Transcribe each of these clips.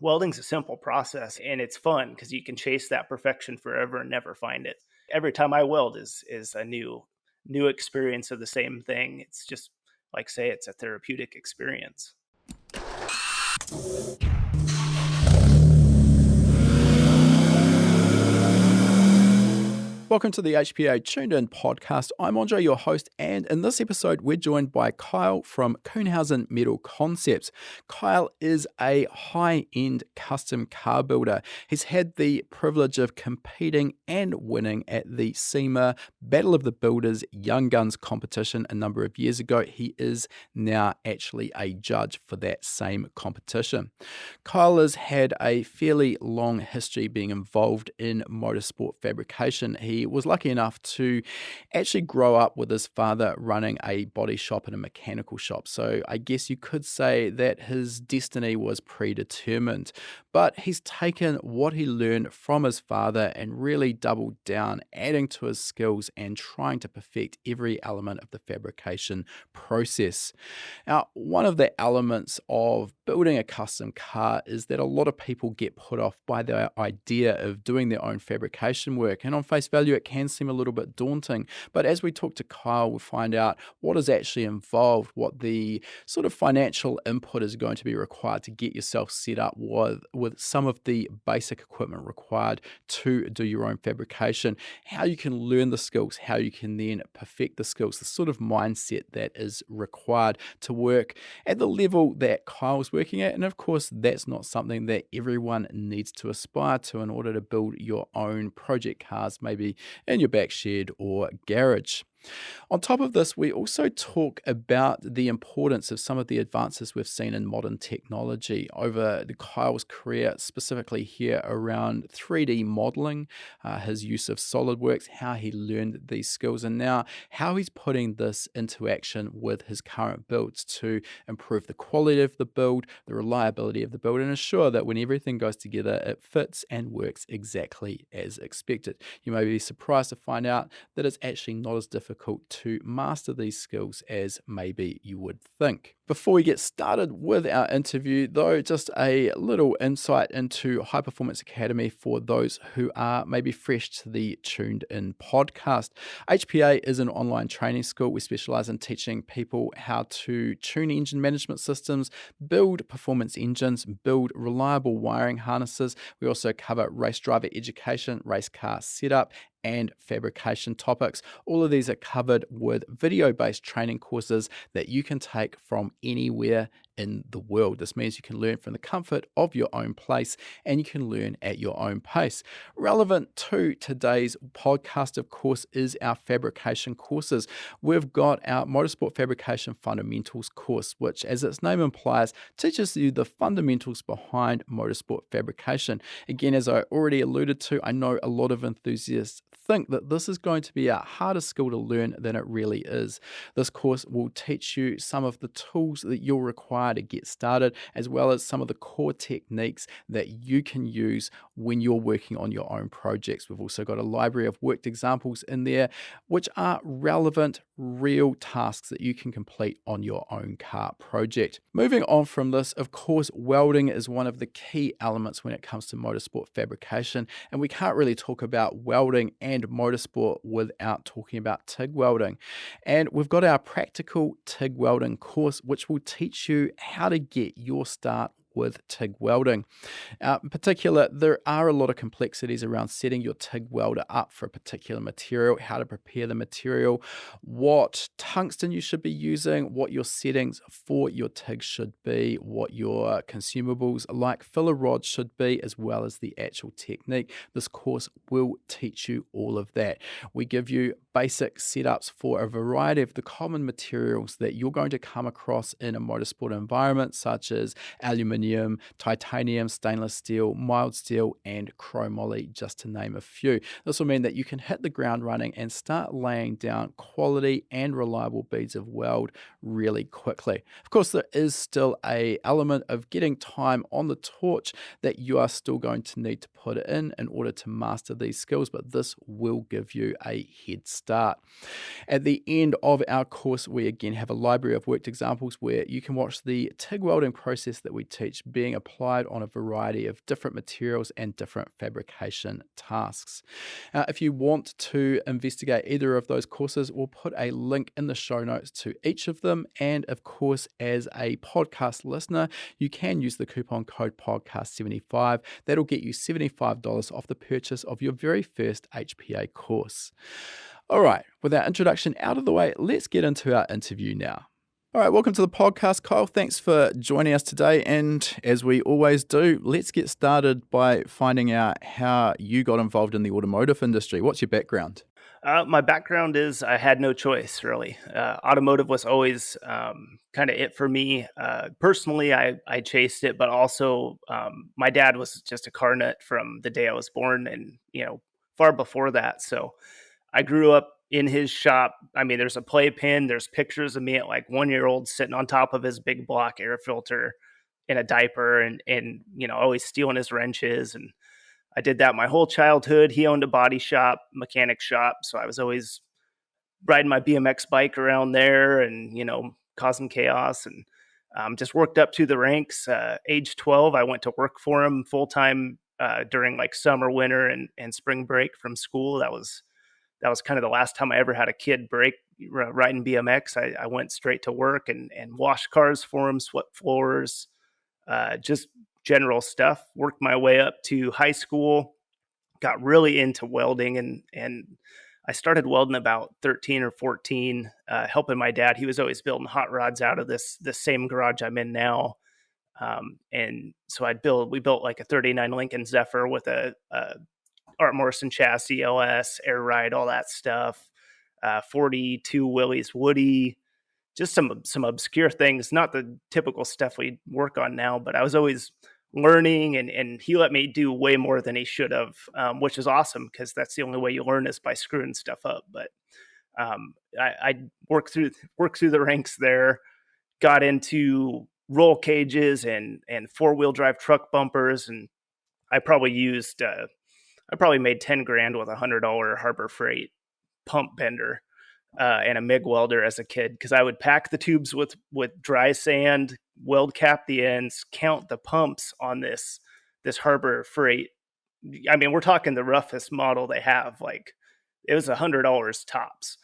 Welding's a simple process and it's fun because you can chase that perfection forever and never find it. Every time I weld is a new experience of the same thing. It's just like say it's a therapeutic experience. Welcome to the HPA Tuned In podcast. I'm Andre, your host, and in this episode, we're joined by Kyle from Kuhnhausen Metal Concepts. Kyle is a high-end custom car builder. He's had the privilege of competing and winning at the SEMA Battle of the Builders Young Guns competition a number of years ago. He is now actually a judge for that same competition. Kyle has had a fairly long history being involved in motorsport fabrication. He was lucky enough to actually grow up with his father running a body shop and a mechanical shop. So I guess you could say that his destiny was predetermined. But he's taken what he learned from his father and really doubled down, adding to his skills and trying to perfect every element of the fabrication process. Now, one of the elements of building a custom car is that a lot of people get put off by the idea of doing their own fabrication work. And on face value, it can seem a little bit daunting. But as we talk to Kyle, we'll find out what is actually involved, what the sort of financial input is going to be required to get yourself set up with some of the basic equipment required to do your own fabrication, how you can learn the skills, how you can then perfect the skills, the sort of mindset that is required to work at the level that Kyle's working at. And of course, that's not something that everyone needs to aspire to in order to build your own project cars, maybe in your back shed or garage. On top of this, we also talk about the importance of some of the advances we've seen in modern technology over Kyle's career, specifically here around 3D modeling, his use of SolidWorks, how he learned these skills, and now how he's putting this into action with his current builds to improve the quality of the build, the reliability of the build, and ensure that when everything goes together, it fits and works exactly as expected. You may be surprised to find out that it's actually not as difficult to master these skills as maybe you would think. Before we get started with our interview, though, just a little insight into High Performance Academy for those who are maybe fresh to the Tuned In podcast. HPA is an online training school. We specialize in teaching people how to tune engine management systems, build performance engines, build reliable wiring harnesses. We also cover race driver education, race car setup, and fabrication topics. All of these are covered with video-based training courses that you can take from anywhere in the world. This means you can learn from the comfort of your own place and you can learn at your own pace. Relevant to today's podcast, of course, is our fabrication courses. We've got our Motorsport Fabrication Fundamentals course, which, as its name implies, teaches you the fundamentals behind motorsport fabrication. Again, as I already alluded to, I know a lot of enthusiasts think that this is going to be a harder skill to learn than it really is. This course will teach you some of the tools that you'll require to get started, as well as some of the core techniques that you can use when you're working on your own projects. We've also got a library of worked examples in there, which are relevant, real tasks that you can complete on your own car project. Moving on from this, of course, welding is one of the key elements when it comes to motorsport fabrication, and we can't really talk about welding and motorsport without talking about TIG welding. And we've got our practical TIG welding course, which will teach you how to get your start with TIG welding. In particular, there are a lot of complexities around setting your TIG welder up for a particular material, how to prepare the material, what tungsten you should be using, what your settings for your TIG should be, what your consumables like filler rods should be, as well as the actual technique. This course will teach you all of that. We give you basic setups for a variety of the common materials that you're going to come across in a motorsport environment, such as aluminium, titanium, stainless steel, mild steel, and chromoly, just to name a few. This will mean that you can hit the ground running and start laying down quality and reliable beads of weld really quickly. Of course, there is still an element of getting time on the torch that you are still going to need to put in order to master these skills, but this will give you a head start. start. At the end of our course, we again have a library of worked examples where you can watch the TIG welding process that we teach being applied on a variety of different materials and different fabrication tasks. If you want to investigate either of those courses, we'll put a link in the show notes to each of them. And of course, as a podcast listener, you can use the coupon code podcast75. That'll get you $75 off the purchase of your very first HPA course. All right, with that introduction out of the way, let's get into our interview now. All right, welcome to the podcast, Kyle. Thanks for joining us today. And as we always do, let's get started by finding out how you got involved in the automotive industry. What's your background? My background is I had no choice, really. Automotive was always kind of it for me. Personally, I chased it, but also my dad was just a car nut from the day I was born and, far before that. So I grew up in his shop. I mean, there's a playpen. There's pictures of me at like 1-year-old sitting on top of his big block air filter in a diaper and always stealing his wrenches. And I did that my whole childhood. He owned a body shop, mechanic shop. So I was always riding my BMX bike around there and, causing chaos and just worked up through the ranks. Age 12, I went to work for him full time during like summer, winter and spring break from school. That was kind of the last time I ever had a kid break riding BMX. I went straight to work and washed cars for him, swept floors, just general stuff. Worked my way up to high school, got really into welding, and I started welding about 13 or 14, helping my dad. He was always building hot rods out of this same garage I'm in now. And so we built like a 39 Lincoln Zephyr with a Art Morrison chassis, LS, air ride, all that stuff. 42 Willys Woody, just some obscure things, not the typical stuff we work on now, but I was always learning and he let me do way more than he should have, which is awesome because that's the only way you learn is by screwing stuff up. But I worked through the ranks there, got into roll cages and 4-wheel drive truck bumpers, and I probably made 10 grand with $100 Harbor Freight pump bender and a MIG welder as a kid, because I would pack the tubes with dry sand, weld cap the ends, count the pumps on this Harbor Freight. I mean, we're talking the roughest model they have. Like, it was $100 tops.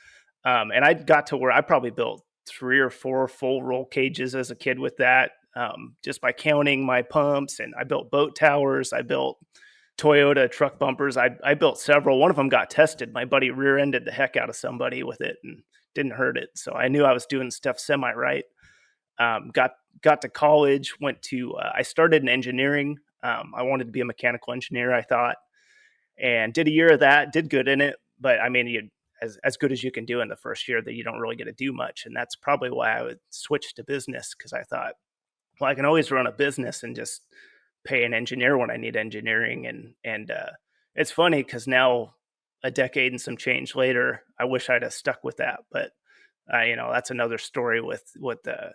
And I got to where I probably built 3 or 4 full roll cages as a kid with that, just by counting my pumps. And I built boat towers. I built Toyota truck bumpers. I built several. One of them got tested. My buddy rear-ended the heck out of somebody with it and didn't hurt it. So I knew I was doing stuff semi-right. Got to college, I started in engineering. I wanted to be a mechanical engineer, I thought, and did a year of that, did good in it. But I mean, as good as you can do in the first year, that you don't really get to do much. And that's probably why I would switch to business, because I thought, well, I can always run a business and just pay an engineer when I need engineering. And it's funny because now, a decade and some change later, I wish I'd have stuck with that. But that's another story with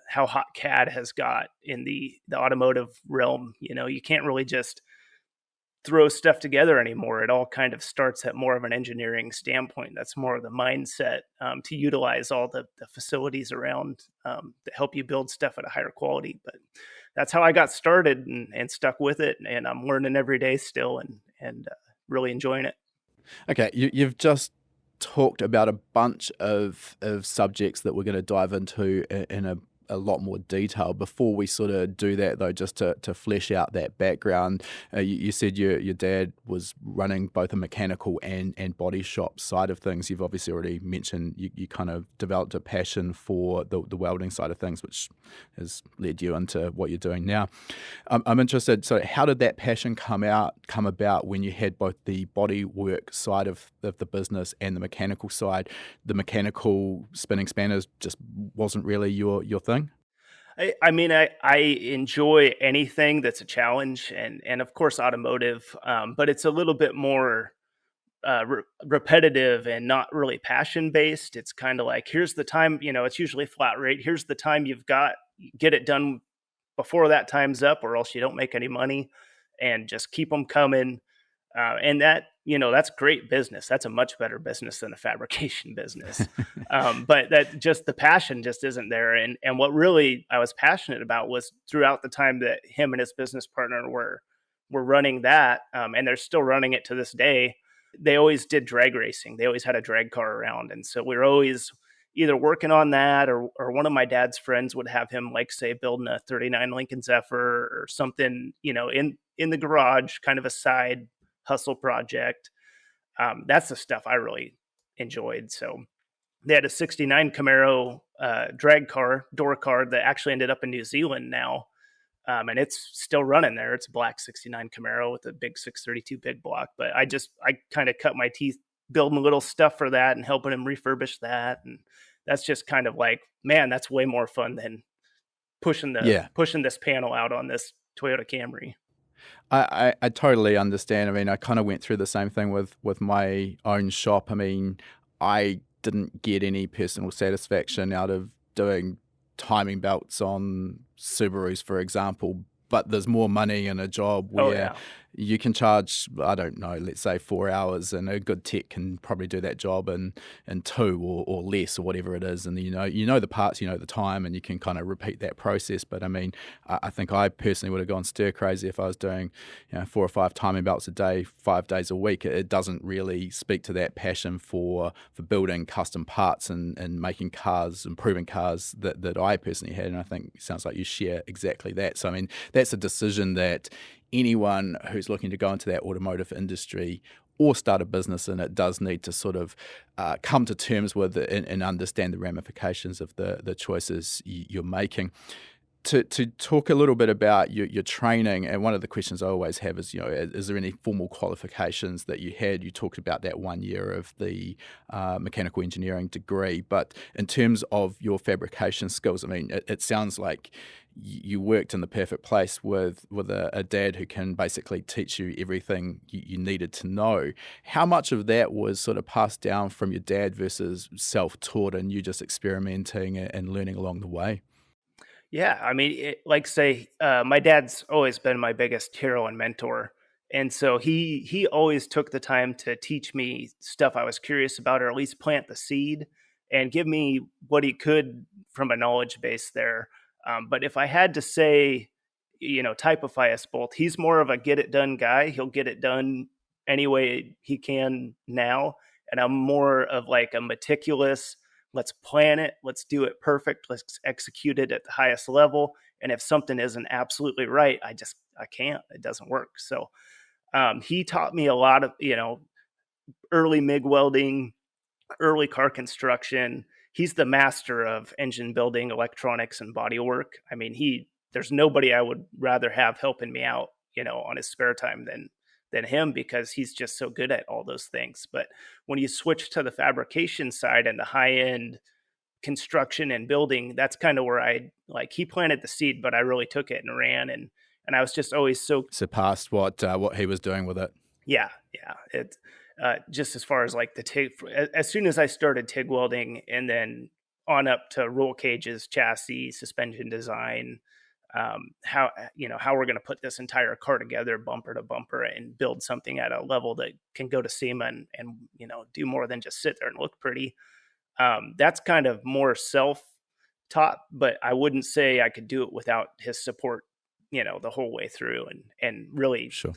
how hot CAD has got in the automotive realm. You can't really just throw stuff together anymore. It all kind of starts at more of an engineering standpoint. That's more of the mindset to utilize all the facilities around that help you build stuff at a higher quality. But that's how I got started and stuck with it. And I'm learning every day still and really enjoying it. Okay, you've just talked about a bunch of subjects that we're going to dive into in a lot more detail. Before we sort of do that, though, just to flesh out that background, you said your dad was running both a mechanical and body shop side of things. You've obviously already mentioned you kind of developed a passion for the welding side of things, which has led you into what you're doing now. I'm interested, so how did that passion come about when you had both the body work side of the business and the mechanical side? The mechanical spinning spanners just wasn't really your thing? I mean, I enjoy anything that's a challenge, and of course automotive, but it's a little bit more repetitive and not really passion based. It's kind of like, here's the time, it's usually flat rate. Here's the time you've got, get it done before that time's up, or else you don't make any money, and just keep them coming. And that that's great business. That's a much better business than a fabrication business. But that just the passion just isn't there. And what really I was passionate about was throughout the time that him and his business partner were running that, and they're still running it to this day. They always did drag racing. They always had a drag car around, and so we were always either working on that, or one of my dad's friends would have him, like, say, building a 39 Lincoln Zephyr or something, in the garage, kind of a side hustle project. That's the stuff I really enjoyed. So they had a 69 Camaro drag car, door car, that actually ended up in New Zealand now. And it's still running there. It's a black 69 Camaro with a big 632 big block. But I kind of cut my teeth building little stuff for that and helping him refurbish that. And that's just kind of like, man, that's way more fun than pushing this panel out on this Toyota Camry. I totally understand. I mean, I kind of went through the same thing with my own shop. I mean, I didn't get any personal satisfaction out of doing timing belts on Subarus, for example, but there's more money in a job where you can charge, I don't know, let's say 4 hours, and a good tech can probably do that job in 2 or less, or whatever it is. And you know the parts, the time, and you can kind of repeat that process. But I mean, I think I personally would have gone stir crazy if I was doing 4 or 5 timing belts a day, 5 days a week. It doesn't really speak to that passion for building custom parts and making cars, improving cars that I personally had. And I think it sounds like you share exactly that. So I mean, that's a decision that anyone who's looking to go into that automotive industry or start a business in it does need to sort of come to terms with and understand the ramifications of the choices you're making. To talk a little bit about your training, and one of the questions I always have is, is there any formal qualifications that you had? You talked about that 1 year of the mechanical engineering degree, but in terms of your fabrication skills, I mean, it sounds like you worked in the perfect place with a dad who can basically teach you everything you needed to know. How much of that was sort of passed down from your dad versus self-taught and you just experimenting and learning along the way? Yeah, I mean, my dad's always been my biggest hero and mentor, and so he always took the time to teach me stuff I was curious about, or at least plant the seed and give me what he could from a knowledge base there. But if I had to say, typify us both, he's more of a get it done guy. He'll get it done any way he can now, and I'm more of like a meticulous. Let's plan it. Let's do it perfect. Let's execute it at the highest level. And if something isn't absolutely right, I can't. It doesn't work. So he taught me a lot of, early MIG welding, early car construction. He's the master of engine building, electronics, and body work. I mean, there's nobody I would rather have helping me out, on his spare time than him, because he's just so good at all those things. But when you switch to the fabrication side and the high end construction and building, that's kind of where he planted the seed, but I really took it and ran. And I was just always so surpassed what he was doing with it. Yeah. It just as far as like the TIG, as soon as I started TIG welding and then on up to roll cages, chassis, suspension design, how we're going to put this entire car together, bumper to bumper, and build something at a level that can go to SEMA and do more than just sit there and look pretty. That's kind of more self-taught, but I wouldn't say I could do it without his support, the whole way through, and really Sure.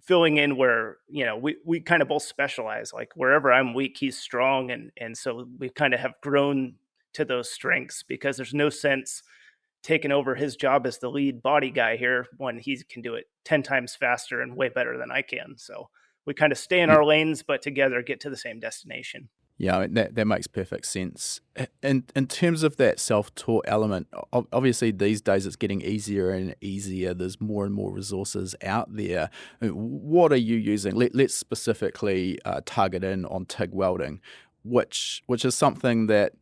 filling in where, we kind of both specialize. Like wherever I'm weak, he's strong. And so we kind of have grown to those strengths, because there's no sense taking over his job as the lead body guy here when he can do it 10 times faster and way better than I can. So we kind of stay in our lanes, but together get to the same destination. Yeah, I mean, that makes perfect sense. In terms of that self-taught element, obviously these days it's getting easier and easier. There's more and more resources out there. What are you using? Let's specifically target in on TIG welding, which is something that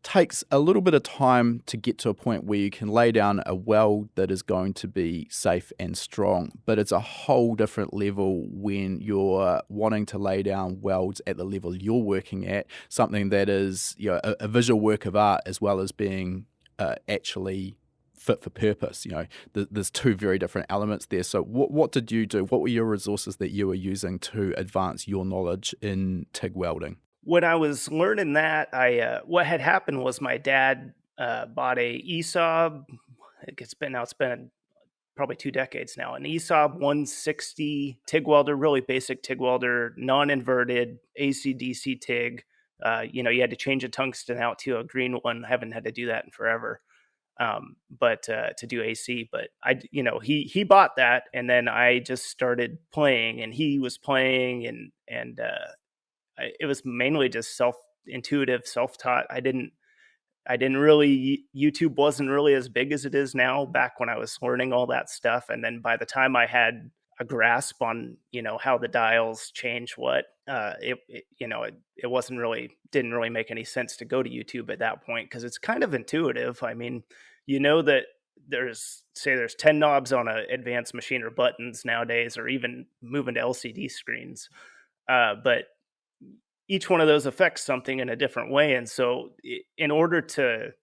takes a little bit of time to get to a point where you can lay down a weld that is going to be safe and strong, but it's a whole different level when you're wanting to lay down welds at the level you're working at, something that is a visual work of art as well as being actually fit for purpose. There's two very different elements there. So what did you do? What were your resources that you were using to advance your knowledge in TIG welding? When I was learning that, what had happened was my dad bought a ESAB. It's been probably 2 decades now. An ESAB 160 TIG welder, really basic TIG welder, non-inverted AC/DC TIG. You had to change a tungsten out to a green one. I haven't had to do that in forever. But to do AC, but he bought that, and then I just started playing, and he was playing, and it was mainly just intuitive, self-taught. I didn't really, YouTube wasn't really as big as it is now back when I was learning all that stuff. And then by the time I had a grasp on, how the dials change it didn't really make any sense to go to YouTube at that point, because it's kind of intuitive. I mean, that there's 10 knobs on an advanced machine, or buttons nowadays, or even moving to LCD screens. But each one of those affects something in a different way. And so in order to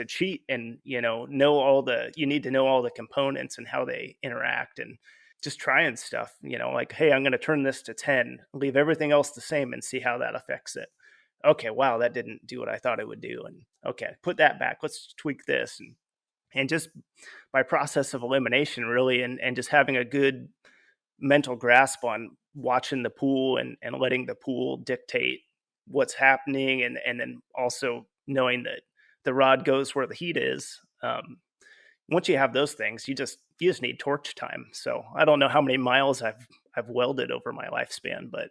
cheat and, you need to know all the components and how they interact, and just trying stuff, like, hey, I'm going to turn this to 10, leave everything else the same, and see how that affects it. Okay, wow, that didn't do what I thought it would do. And okay, put that back. Let's tweak this. And just by process of elimination, really, and just having a good mental grasp on watching the pool and letting the pool dictate what's happening, and then also knowing that the rod goes where the heat is. Once you have those things, you just need torch time. So I don't know how many miles I've welded over my lifespan, but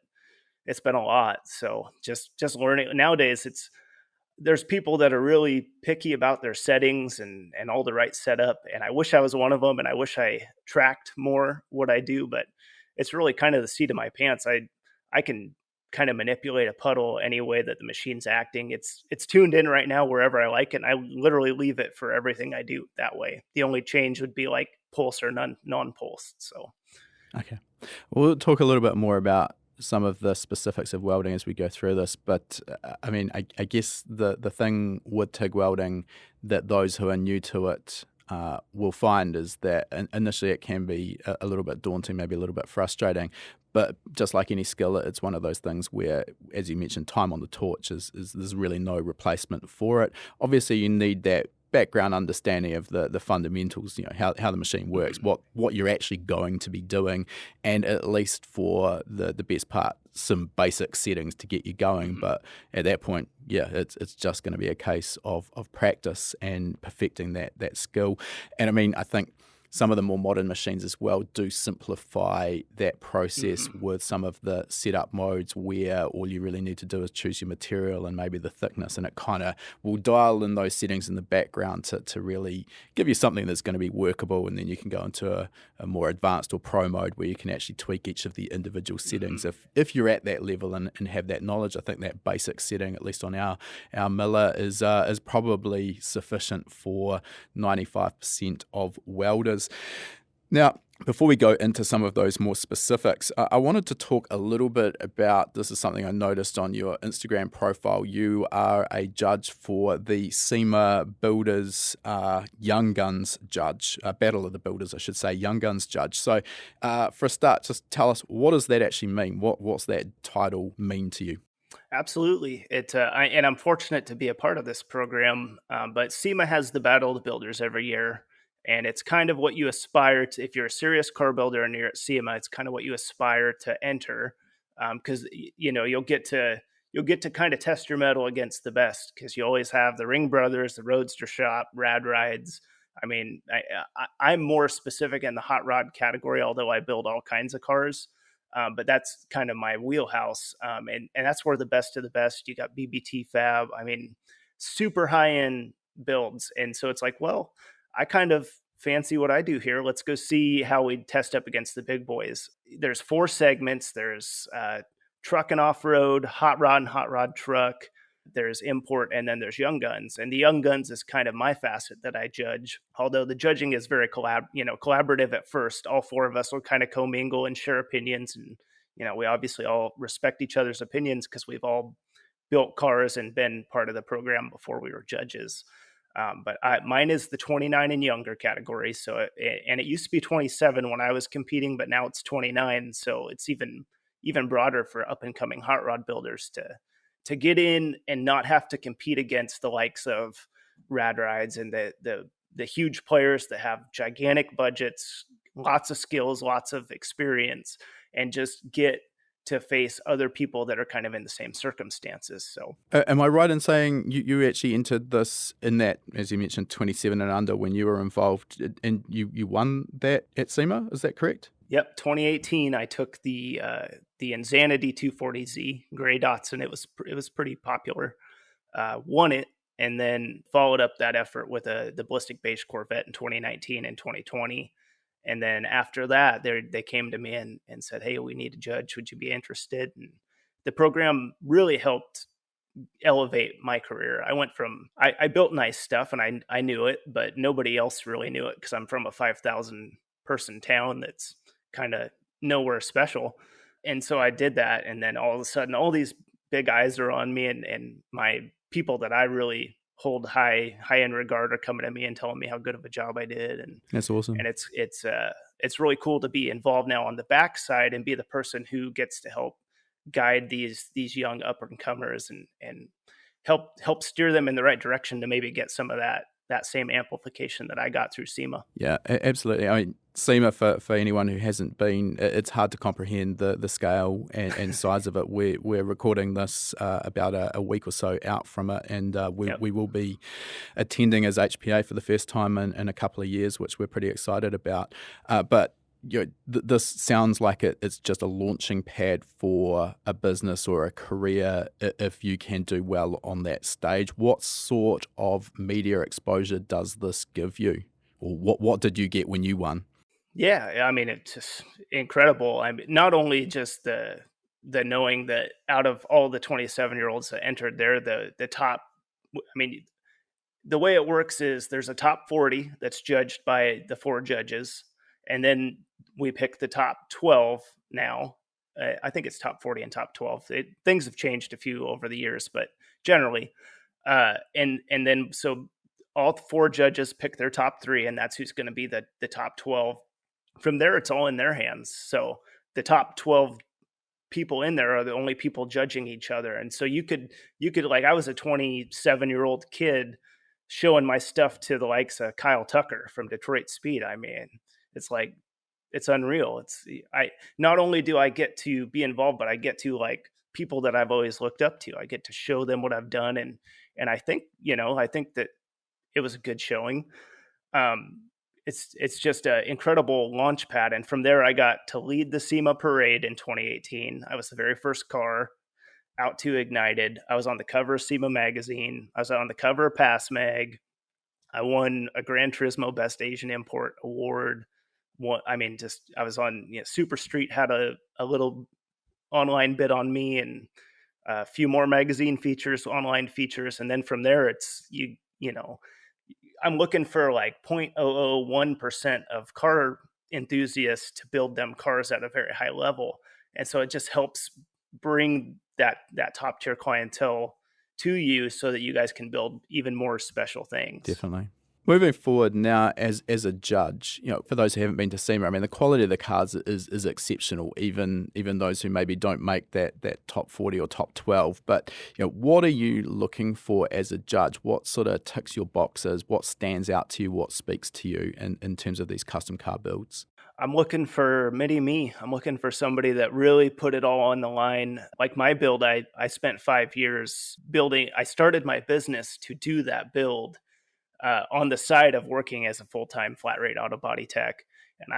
it's been a lot. So just learning. Nowadays, there's people that are really picky about their settings and all the right setup. And I wish I was one of them, and I wish I tracked more what I do, but it's really kind of the seat of my pants. I can kind of manipulate a puddle any way that the machine's acting. It's tuned in right now wherever I like it, and I literally leave it for everything I do that way. The only change would be like pulse or non-pulse. So Okay. We'll talk a little bit more about some of the specifics of welding as we go through this, but I mean, I guess the thing with TIG welding that those who are new to it will find is that initially it can be a little bit daunting, maybe a little bit frustrating, but just like any skill, it's one of those things where, as you mentioned, time on the torch is there's really no replacement for it. Obviously, you need that background understanding of the fundamentals, how the machine works, what you're actually going to be doing, and at least for the best part, some basic settings to get you going. But at that point, it's just going to be a case of practice and perfecting that skill. And I mean, I think some of the more modern machines as well do simplify that process with some of the setup modes where all you really need to do is choose your material and maybe the thickness, and it kind of will dial in those settings in the background to really give you something that's going to be workable, and then you can go into a more advanced or pro mode where you can actually tweak each of the individual settings. If you're at that level and have that knowledge, I think that basic setting, at least on our miller, is probably sufficient for 95% of welders. Now, before we go into some of those more specifics, I wanted to talk a little bit about, this is something I noticed on your Instagram profile. You are a judge for the SEMA Builders Young Guns Judge, Battle of the Builders, I should say, Young Guns Judge. So for a start, just tell us, what does that actually mean? What's that title mean to you? Absolutely. And I'm fortunate to be a part of this program, but SEMA has the Battle of the Builders every year. And it's kind of what you aspire to, if you're a serious car builder and you're at SEMA, it's kind of what you aspire to enter, because you'll get to kind of test your mettle against the best, because you always have the Ring Brothers, the Roadster Shop, Rad Rides. I mean, I'm more specific in the hot rod category, although I build all kinds of cars, but that's kind of my wheelhouse, and that's where the best of the best. You got BBT Fab. I mean, super high end builds, and so it's like, well, I kind of fancy what I do here. Let's go see how we test up against the big boys. There's 4 segments. There's truck and off-road, hot rod and hot rod truck. There's import, and then there's young guns. And the young guns is kind of my facet that I judge. Although the judging is very collaborative at first. All 4 of us will kind of commingle and share opinions. And, we obviously all respect each other's opinions because we've all built cars and been part of the program before we were judges. But mine is the 29 and younger category. And it used to be 27 when I was competing, but now it's 29. So it's even broader for up and coming hot rod builders to get in and not have to compete against the likes of Rad Rides and the huge players that have gigantic budgets, lots of skills, lots of experience, and just get to face other people that are kind of in the same circumstances. So, am I right in saying you actually entered this in that, as you mentioned, 27 and under when you were involved, and you won that at SEMA? Is that correct? Yep, 2018. I took the InZanity 240Z gray Datsun. It was pretty popular. Won it, and then followed up that effort with the ballistic beige Corvette in 2019 and 2020. And then after that, they came to me and said, "Hey, we need a judge. Would you be interested?" And the program really helped elevate my career. I went from I built nice stuff and I knew it, but nobody else really knew it because I'm from a 5,000 person town that's kind of nowhere special. And so I did that, and then all of a sudden, all these big eyes are on me, and my people that I really hold high in regard are coming to me and telling me how good of a job I did, and That's awesome. it's really cool to be involved now on the backside and be the person who gets to help guide these young up and comers and help steer them in the right direction to maybe get some of that same amplification that I got through SEMA. Yeah, absolutely. I mean, SEMA, for anyone who hasn't been, it's hard to comprehend the scale and size of it. We're recording this about a week or so out from it, and we will be attending as HPA for the first time in a couple of years, which we're pretty excited about. But this sounds like it's just a launching pad for a business or a career if you can do well on that stage. What sort of media exposure does this give you? Or what did you get when you won? Yeah, I mean, it's just incredible. I mean, not only just the knowing that out of all the 27-year-olds that entered, they're the top. I mean, the way it works is there's a top 40 that's judged by the 4 judges, and then we pick the top 12 now. I think it's top 40 and top 12. Things have changed a few over the years, but generally, and then so all 4 judges pick their top 3, and that's who's going to be the top 12. From there, it's all in their hands. So the top 12 people in there are the only people judging each other. And so you could like, I was a 27-year-old kid showing my stuff to the likes of Kyle Tucker from Detroit Speed. I mean, it's like, it's unreal. I not only do I get to be involved, but I get to like people that I've always looked up to. I get to show them what I've done. And I think that it was a good showing. It's just an incredible launch pad. And from there, I got to lead the SEMA parade in 2018. I was the very first car out to Ignited. I was on the cover of SEMA magazine. I was on the cover of Pass Mag. I won a Gran Turismo Best Asian Import Award. I was on Super Street had a little online bid on me, and a few more magazine features, online features. And then from there, it's I'm looking for like 0.001% of car enthusiasts to build them cars at a very high level. And so it just helps bring that top tier clientele to you so that you guys can build even more special things. Definitely. Moving forward now, as a judge, for those who haven't been to SEMA, I mean, the quality of the cars is exceptional, even those who maybe don't make that top 40 or top 12. But what are you looking for as a judge? What sort of ticks your boxes? What stands out to you? What speaks to you in terms of these custom car builds? I'm looking for mini me. I'm looking for somebody that really put it all on the line. Like my build, I spent 5 years building. I started my business to do that build. On the side of working as a full-time flat rate auto body tech. And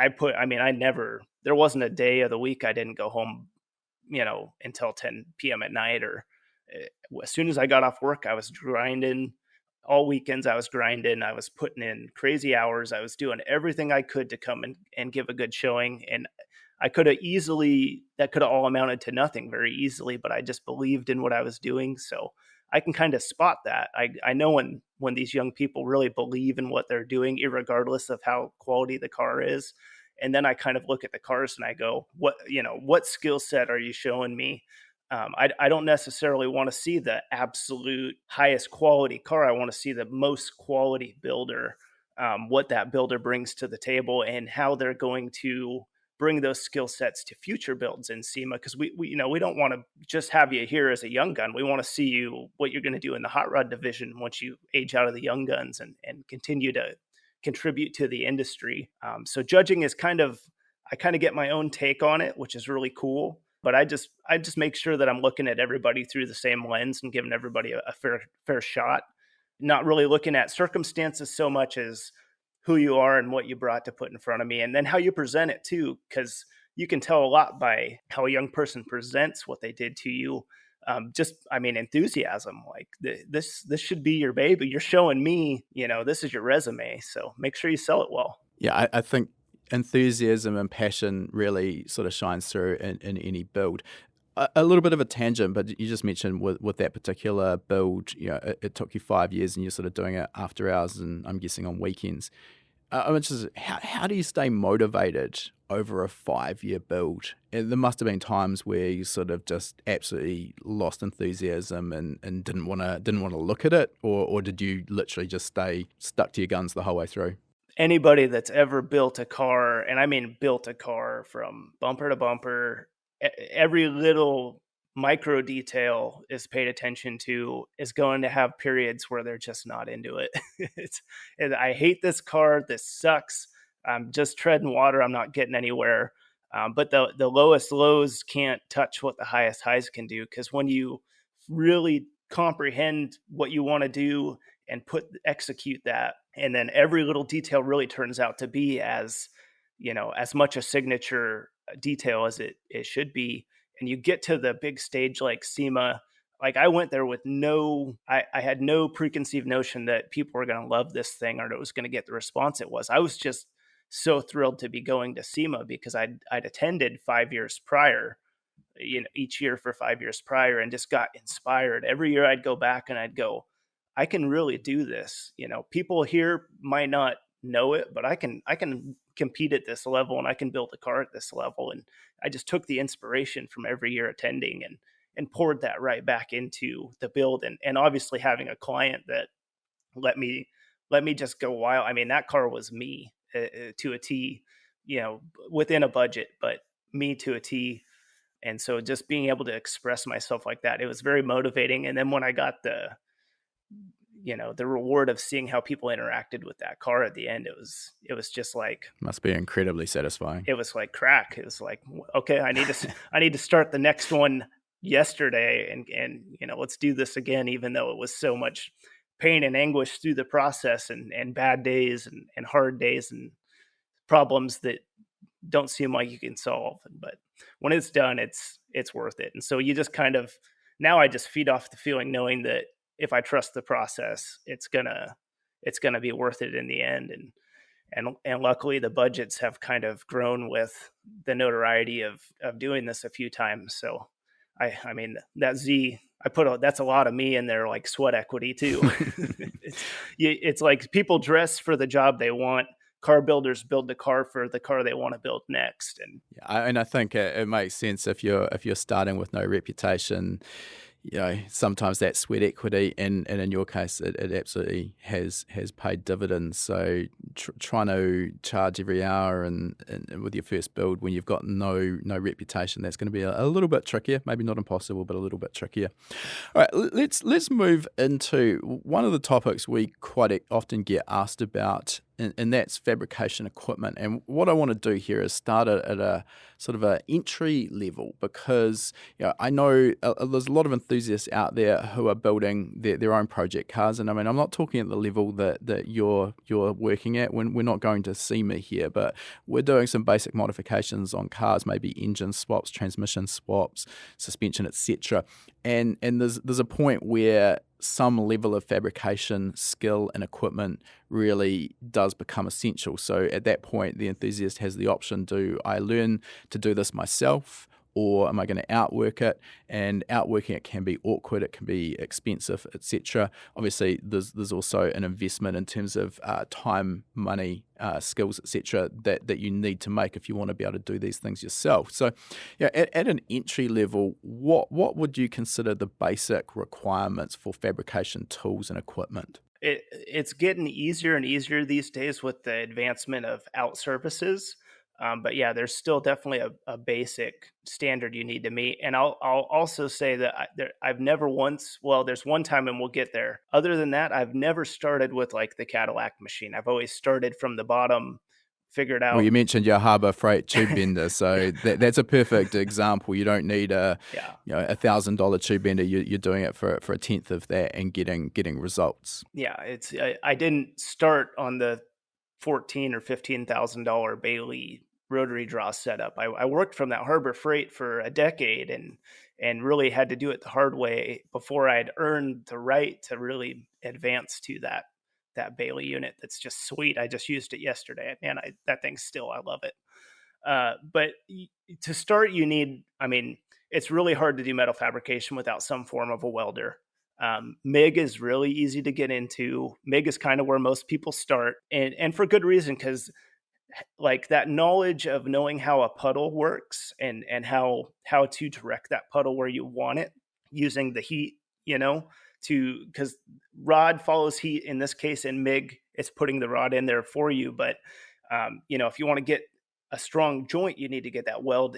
there wasn't a day of the week I didn't go home, until 10 p.m. at night, or as soon as I got off work, I was grinding. All weekends I was grinding. I was putting in crazy hours. I was doing everything I could to come and give a good showing. And that could have all amounted to nothing very easily, but I just believed in what I was doing. So I can kind of spot that. I know when these young people really believe in what they're doing, irregardless of how quality the car is. And then I kind of look at the cars and I go, what skill set are you showing me? I don't necessarily want to see the absolute highest quality car. I want to see the most quality builder, what that builder brings to the table and how they're going to bring those skill sets to future builds in SEMA. Because we don't want to just have you here as a young gun. We want to see you what you're going to do in the hot rod division once you age out of the young guns and continue to contribute to the industry. So judging is I kind of get my own take on it, which is really cool. But I just make sure that I'm looking at everybody through the same lens and giving everybody a fair shot. Not really looking at circumstances so much as who you are and what you brought to put in front of me, and then how you present it too, because you can tell a lot by how a young person presents what they did to you. Enthusiasm. Like this should be your baby. You're showing me, this is your resume. So make sure you sell it well. Yeah, I think enthusiasm and passion really sort of shines through in any build. A little bit of a tangent, but you just mentioned with that particular build, it took you 5 years and you're sort of doing it after hours and I'm guessing on weekends. I'm interested, how do you stay motivated over a 5-year build? And there must have been times where you sort of just absolutely lost enthusiasm and didn't want to look at it, or did you literally just stay stuck to your guns the whole way through? Anybody that's ever built a car, and I mean built a car from bumper to bumper, every little micro detail is paid attention to, is going to have periods where they're just not into it. I hate this car. This sucks. I'm just treading water. I'm not getting anywhere. But the lowest lows can't touch what the highest highs can do. Because when you really comprehend what you want to do and execute that, and then every little detail really turns out to be as much a signature detail as it should be. And you get to the big stage like SEMA, like I went there with I had no preconceived notion that people were going to love this thing or that it was going to get the response it was. I was just so thrilled to be going to SEMA because I'd attended 5 years prior, each year for 5 years prior, and just got inspired. Every year I'd go back and I'd go, I can really do this. People here might not know it, but I can compete at this level and I can build a car at this level. And I just took the inspiration from every year attending and poured that right back into the build. And obviously having a client that let me just go wild. I mean, that car was me to a T, within a budget, but me to a T. And so just being able to express myself like that, it was very motivating. And then when I got the reward of seeing how people interacted with that car at the end, it was just like, must be incredibly satisfying. It was like crack. It was like, okay, I need to start the next one yesterday and let's do this again, even though it was so much pain and anguish through the process and bad days and hard days and problems that don't seem like you can solve. But when it's done, it's worth it. And so you just now I just feed off the feeling, knowing that if I trust the process, it's gonna be worth it in the end. And luckily the budgets have kind of grown with the notoriety of doing this a few times. So I mean that Z, that's a lot of me in there, like sweat equity too. It's like people dress for the job they want. Car builders build the car for the car they want to build next. And I think it makes sense if you're starting with no reputation. Sometimes that sweat equity, and in your case, it absolutely has paid dividends. So trying to charge every hour and with your first build when you've got no reputation, that's going to be a little bit trickier. Maybe not impossible, but a little bit trickier. All right, let's move into one of the topics we quite often get asked about, and that's fabrication equipment. And what I want to do here is start at a sort of an entry level, because I know there's a lot of enthusiasts out there who are building their own project cars. And I mean, I'm not talking at the level that you're working at. When we're not going to SEMA here, but we're doing some basic modifications on cars, maybe engine swaps, transmission swaps, suspension, etc. And there's a point where some level of fabrication skill and equipment really does become essential. So at that point, the enthusiast has the option: do I learn to do this myself, or am I going to outwork it? And outworking it can be awkward, it can be expensive, etc. Obviously, there's also an investment in terms of time, money, skills, etc. that you need to make if you want to be able to do these things yourself. So, yeah, at an entry level, what would you consider the basic requirements for fabrication tools and equipment? It's getting easier and easier these days with the advancement of out services. But yeah, there's still definitely a basic standard you need to meet. And I'll also say that I've never once, well, there's one time and we'll get there. Other than that, I've never started with like the Cadillac machine. I've always started from the bottom, figured Well, out. you mentioned your Harbor Freight tube bender, Yeah. so that's a perfect example. You don't need Yeah. $1,000 tube bender. You're doing it for a tenth of that and getting results. Yeah. I didn't start on the 14 or $15,000 Bailey rotary draw setup. I worked from that Harbor Freight for a decade and really had to do it the hard way before I'd earned the right to really advance to that Bailey unit. That's just sweet. I just used it yesterday. Man, that thing's still, I love it. But to start, you need, I mean, it's really hard to do metal fabrication without some form of a welder. MIG is really easy to get into. MIG is kind of where most people start, and for good reason, because like that knowledge of knowing how a puddle works and how to direct that puddle where you want it using the heat, to because rod follows heat in this case. In MIG, it's putting the rod in there for you. But if you want to get a strong joint, you need to get that weld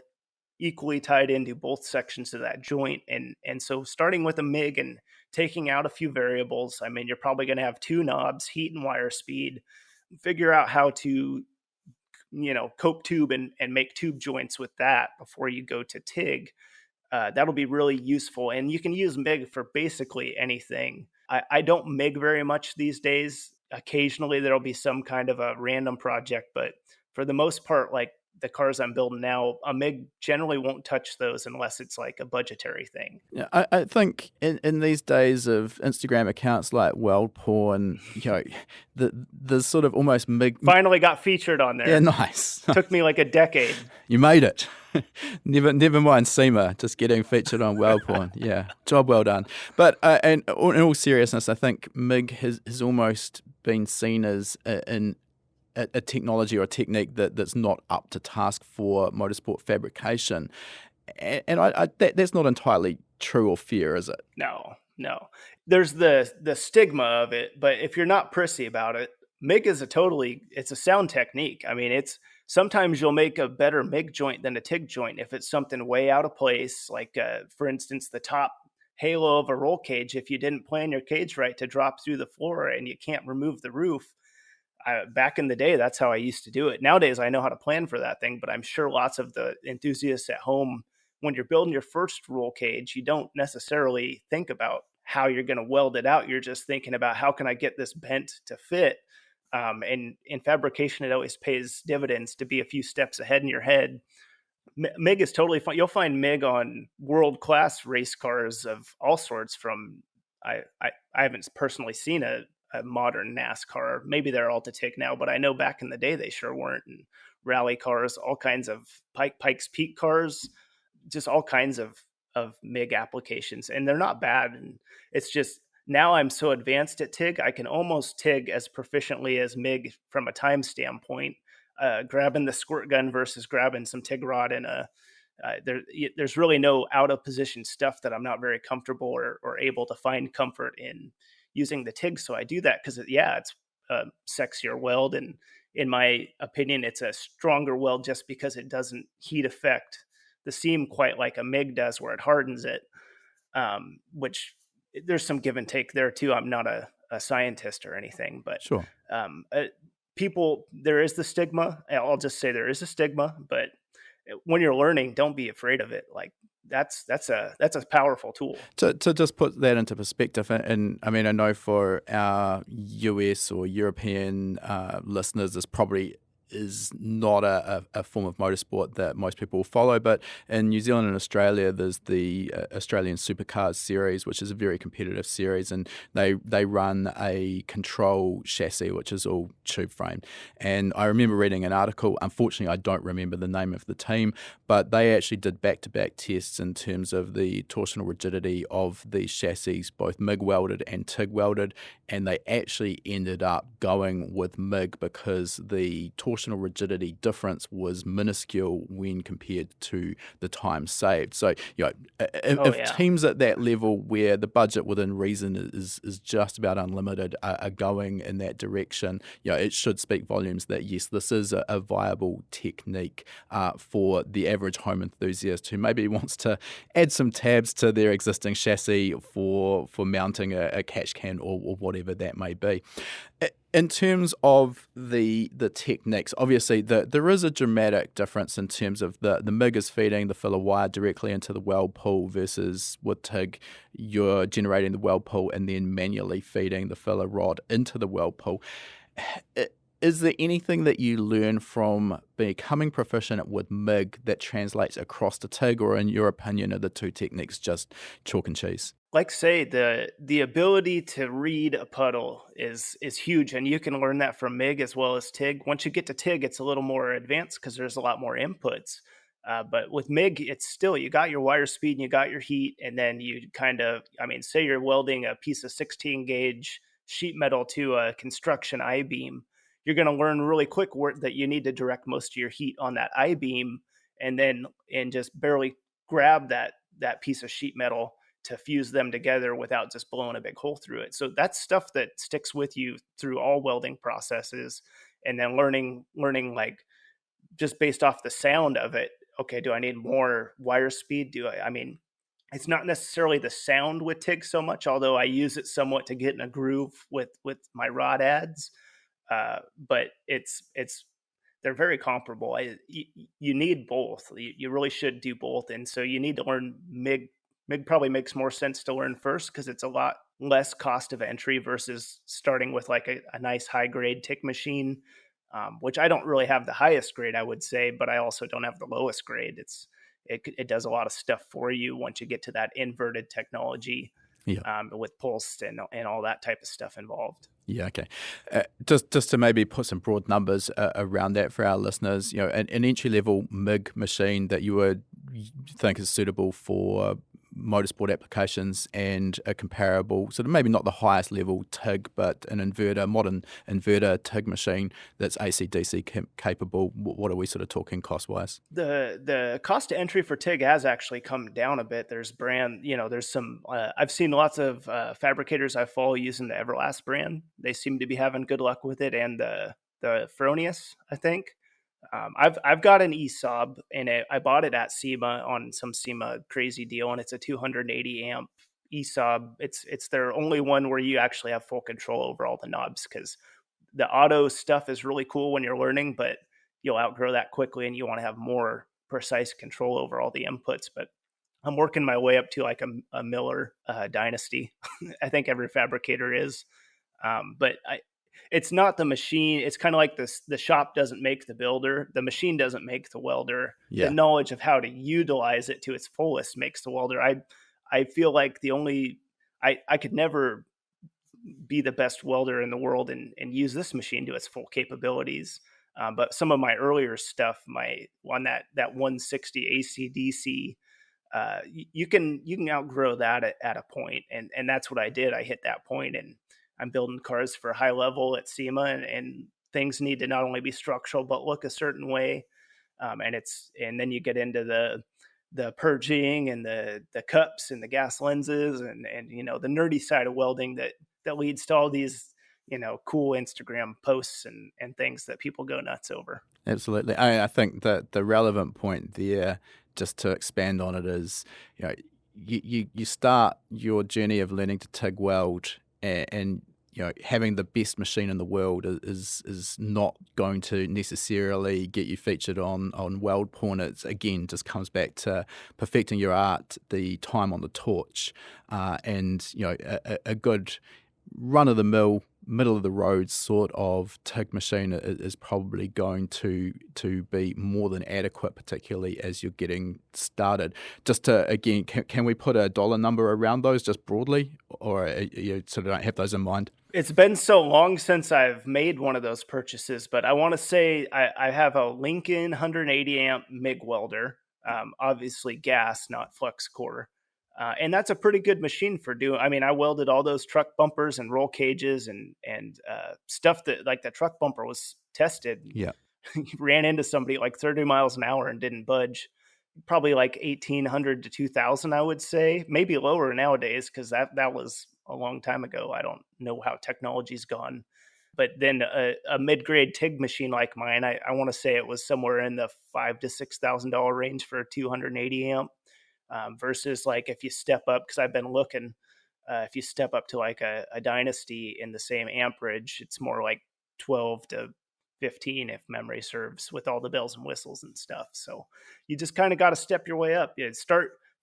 equally tied into both sections of that joint. And so starting with a MIG and taking out a few variables, I mean, you're probably going to have two knobs, heat and wire speed, figure out how to, cope tube and make tube joints with that before you go to TIG. That'll be really useful. And you can use MIG for basically anything. I don't MIG very much these days. Occasionally there'll be some kind of a random project, but for the most part, like the cars I'm building now, a MIG generally won't touch those unless it's like a budgetary thing. Yeah, I think in these days of Instagram accounts like Weld Porn, the sort of almost MIG finally got featured on there. Yeah, nice. Took me like a decade. You made it. Never mind SEMA, just getting featured on Weld Porn. Yeah, job well done. But and in all seriousness, I think MIG has almost been seen as a technology or a technique that's not up to task for motorsport fabrication. And that's not entirely true or fair, is it? No. There's the stigma of it, but if you're not prissy about it, MIG is it's a sound technique. I mean, sometimes you'll make a better MIG joint than a TIG joint if it's something way out of place, like for instance, the top halo of a roll cage. If you didn't plan your cage right to drop through the floor and you can't remove the roof, back in the day, that's how I used to do it. Nowadays, I know how to plan for that thing, but I'm sure lots of the enthusiasts at home, when you're building your first roll cage, you don't necessarily think about how you're going to weld it out. You're just thinking about how can I get this bent to fit. And in fabrication, it always pays dividends to be a few steps ahead in your head. MIG is totally fun. You'll find MIG on world-class race cars of all sorts. I haven't personally seen a modern NASCAR. Maybe they're all to take now, but I know back in the day they sure weren't. And rally cars, all kinds of Pikes Peak cars, just all kinds of MIG applications, and they're not bad. And it's just now I'm so advanced at TIG, I can almost TIG as proficiently as MIG from a time standpoint. Grabbing the squirt gun versus grabbing some TIG rod in there's really no out of position stuff that I'm not very comfortable or able to find comfort in using the TIG. So I do that because it's a sexier weld. And in my opinion, it's a stronger weld just because it doesn't heat affect the seam quite like a MIG does where it hardens it, which there's some give and take there too. I'm not a scientist or anything, but sure. There is the stigma. I'll just say there is a stigma, but when you're learning, don't be afraid of it. Like that's a powerful tool. To just put that into perspective, and I mean, I know for our US or European listeners, this probably is not a form of motorsport that most people follow. But in New Zealand and Australia, there's the Australian Supercars series, which is a very competitive series, and they run a control chassis, which is all tube framed. And I remember reading an article, unfortunately I don't remember the name of the team, but they actually did back-to-back tests in terms of the torsional rigidity of these chassis, both MIG welded and TIG welded, and they actually ended up going with MIG because the torsional rigidity difference was minuscule when compared to the time saved. So, if yeah. teams at that level where the budget within reason is just about unlimited are going in that direction, it should speak volumes that yes, this is a viable technique for the average home enthusiast who maybe wants to add some tabs to their existing chassis for mounting a catch can or whatever that may be. In terms of the techniques, obviously there is a dramatic difference in terms of the MIG is feeding the filler wire directly into the weld pool versus with TIG, you're generating the weld pool and then manually feeding the filler rod into the weld pool. Is there anything that you learn from becoming proficient with MIG that translates across to TIG, or in your opinion, are the two techniques just chalk and cheese? Like say the ability to read a puddle is huge, and you can learn that from MIG as well as TIG. Once you get to TIG, it's a little more advanced because there's a lot more inputs. But with MIG, it's still, you got your wire speed and you got your heat, and then you kind of, say you're welding a piece of 16 gauge sheet metal to a construction I-beam. You're going to learn really quick that you need to direct most of your heat on that I-beam, and just barely grab that piece of sheet metal to fuse them together without just blowing a big hole through it. So that's stuff that sticks with you through all welding processes. And then learning like just based off the sound of it, okay, do I need more wire speed? It's not necessarily the sound with TIG so much, although I use it somewhat to get in a groove with my rod adds. But they're very comparable. You need both. You really should do both. And so you need to learn MIG. MIG probably makes more sense to learn first because it's a lot less cost of entry versus starting with like a nice high grade TIG machine, which I don't really have the highest grade, I would say, but I also don't have the lowest grade. It does a lot of stuff for you once you get to that inverted technology, with pulse and all that type of stuff involved. Yeah, okay. Just to maybe put some broad numbers around that for our listeners, an entry-level MIG machine that you would think is suitable for motorsport applications and a comparable, sort of maybe not the highest level TIG, but an modern inverter TIG machine that's AC/DC capable. What are we sort of talking cost-wise? The cost to entry for TIG has actually come down a bit. There's there's some, I've seen lots of fabricators I follow using the Everlast brand. They seem to be having good luck with it, and the Fronius, I think. I've got an ESOB, and I bought it at SEMA on some SEMA crazy deal, and it's a 280 amp ESOB. It's their only one where you actually have full control over all the knobs, because the auto stuff is really cool when you're learning, but you'll outgrow that quickly, and you want to have more precise control over all the inputs. But I'm working my way up to like a Miller dynasty. I think every fabricator is, but it's not the machine. It's kind of like this: the shop doesn't make the builder, the machine doesn't make the welder. Yeah. The knowledge of how to utilize it to its fullest makes the welder. I feel like I could never be the best welder in the world and use this machine to its full capabilities. But some of my earlier stuff, that 160 AC/DC, you can outgrow that at a point, and that's what I did. I hit that point, and I'm building cars for high level at SEMA, and things need to not only be structural but look a certain way. And then you get into the purging and the cups and the gas lenses and the nerdy side of welding that leads to all these cool Instagram posts and things that people go nuts over. Absolutely. I think that the relevant point there, just to expand on it, is you start your journey of learning to TIG weld, and having the best machine in the world is not going to necessarily get you featured on weld porn. It again just comes back to perfecting your art, the time on the torch, and a good run-of-the-mill middle of the road sort of TIG machine is probably going to be more than adequate, particularly as you're getting started. Just to, again, can we put a dollar number around those just broadly, or you sort of don't have those in mind? It's been so long since I've made one of those purchases, but I want to say I have a Lincoln 180 amp MIG welder, obviously gas, not flux core. And that's a pretty good machine for doing. I mean, I welded all those truck bumpers and roll cages and stuff that, like, the truck bumper was tested. Yeah. Ran into somebody at like 30 miles an hour and didn't budge. Probably like 1,800 to 2,000, I would say, maybe lower nowadays, because that was a long time ago. I don't know how technology's gone. But then a mid-grade TIG machine like mine, I want to say it was somewhere in the $5,000 to $6,000 range for a 280 amp. Versus, like, if you step up, because I've been looking, if you step up to like a Dynasty in the same amperage, it's more like 12 to 15 if memory serves, with all the bells and whistles and stuff. So you just kind of got to step your way up. You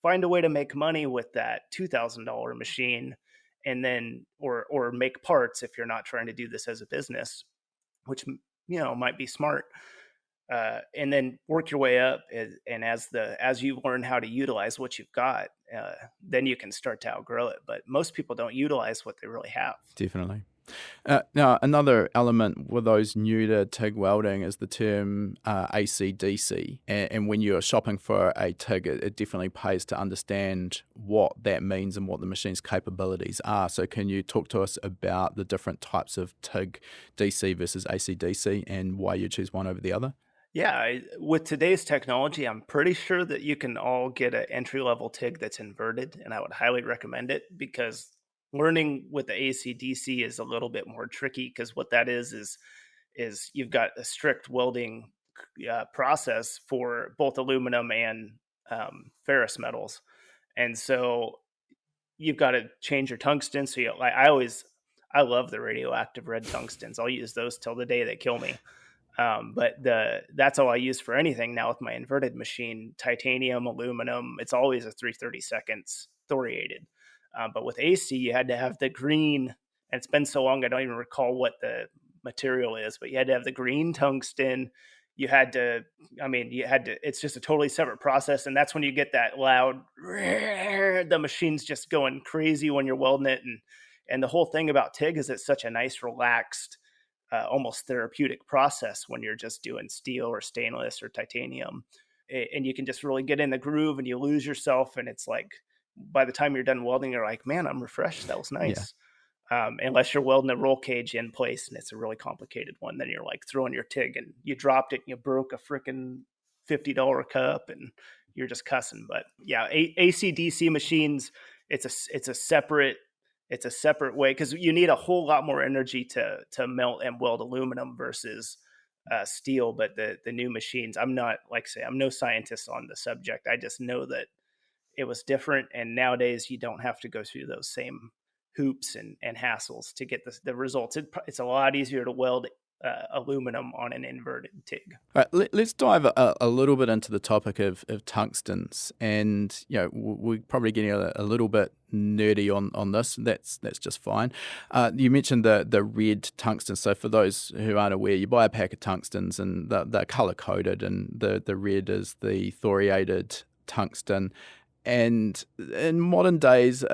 find a way to make money with that $2,000 machine, and then or make parts if you're not trying to do this as a business, which might be smart. And then work your way up, and as you learn how to utilize what you've got, then you can start to outgrow it. But most people don't utilize what they really have. Definitely. Now, another element with those new to TIG welding is the term AC/DC. And when you're shopping for a TIG, it definitely pays to understand what that means and what the machine's capabilities are. So can you talk to us about the different types of TIG DC versus AC/DC and why you choose one over the other? Yeah, with today's technology, I'm pretty sure that you can all get an entry-level TIG that's inverted, and I would highly recommend it, because learning with the AC/DC is a little bit more tricky, because what that is you've got a strict welding process for both aluminum and ferrous metals, and so you've got to change your tungsten. So I love the radioactive red tungstens. I'll use those till the day they kill me. But that's all I use for anything now with my inverted machine: titanium, aluminum. It's always a 332 thoriated. But with AC, you had to have the green, and it's been so long I don't even recall what the material is, but you had to have the green tungsten. It's just a totally separate process. And that's when you get that loud, the machine's just going crazy when you're welding it. And the whole thing about TIG is it's such a nice, relaxed, almost therapeutic process when you're just doing steel or stainless or titanium. And you can just really get in the groove and you lose yourself. And it's like, by the time you're done welding, you're like, man, I'm refreshed. That was nice. Yeah. Unless you're welding a roll cage in place and it's a really complicated one, then you're like throwing your TIG and you dropped it and you broke a freaking $50 cup and you're just cussing. But yeah, AC/DC machines, it's a separate way, because you need a whole lot more energy to melt and weld aluminum versus steel. But the new machines, I'm no scientist on the subject. I just know that it was different, and nowadays you don't have to go through those same hoops and hassles to get the results. It's a lot easier to weld aluminum on an inverted TIG. All right, let's dive a little bit into the topic of tungstens, and we're probably getting a little bit nerdy on this. That's just fine. You mentioned the red tungsten. So for those who aren't aware, you buy a pack of tungstens and they're color coded, and the red is the thoriated tungsten. And in modern days,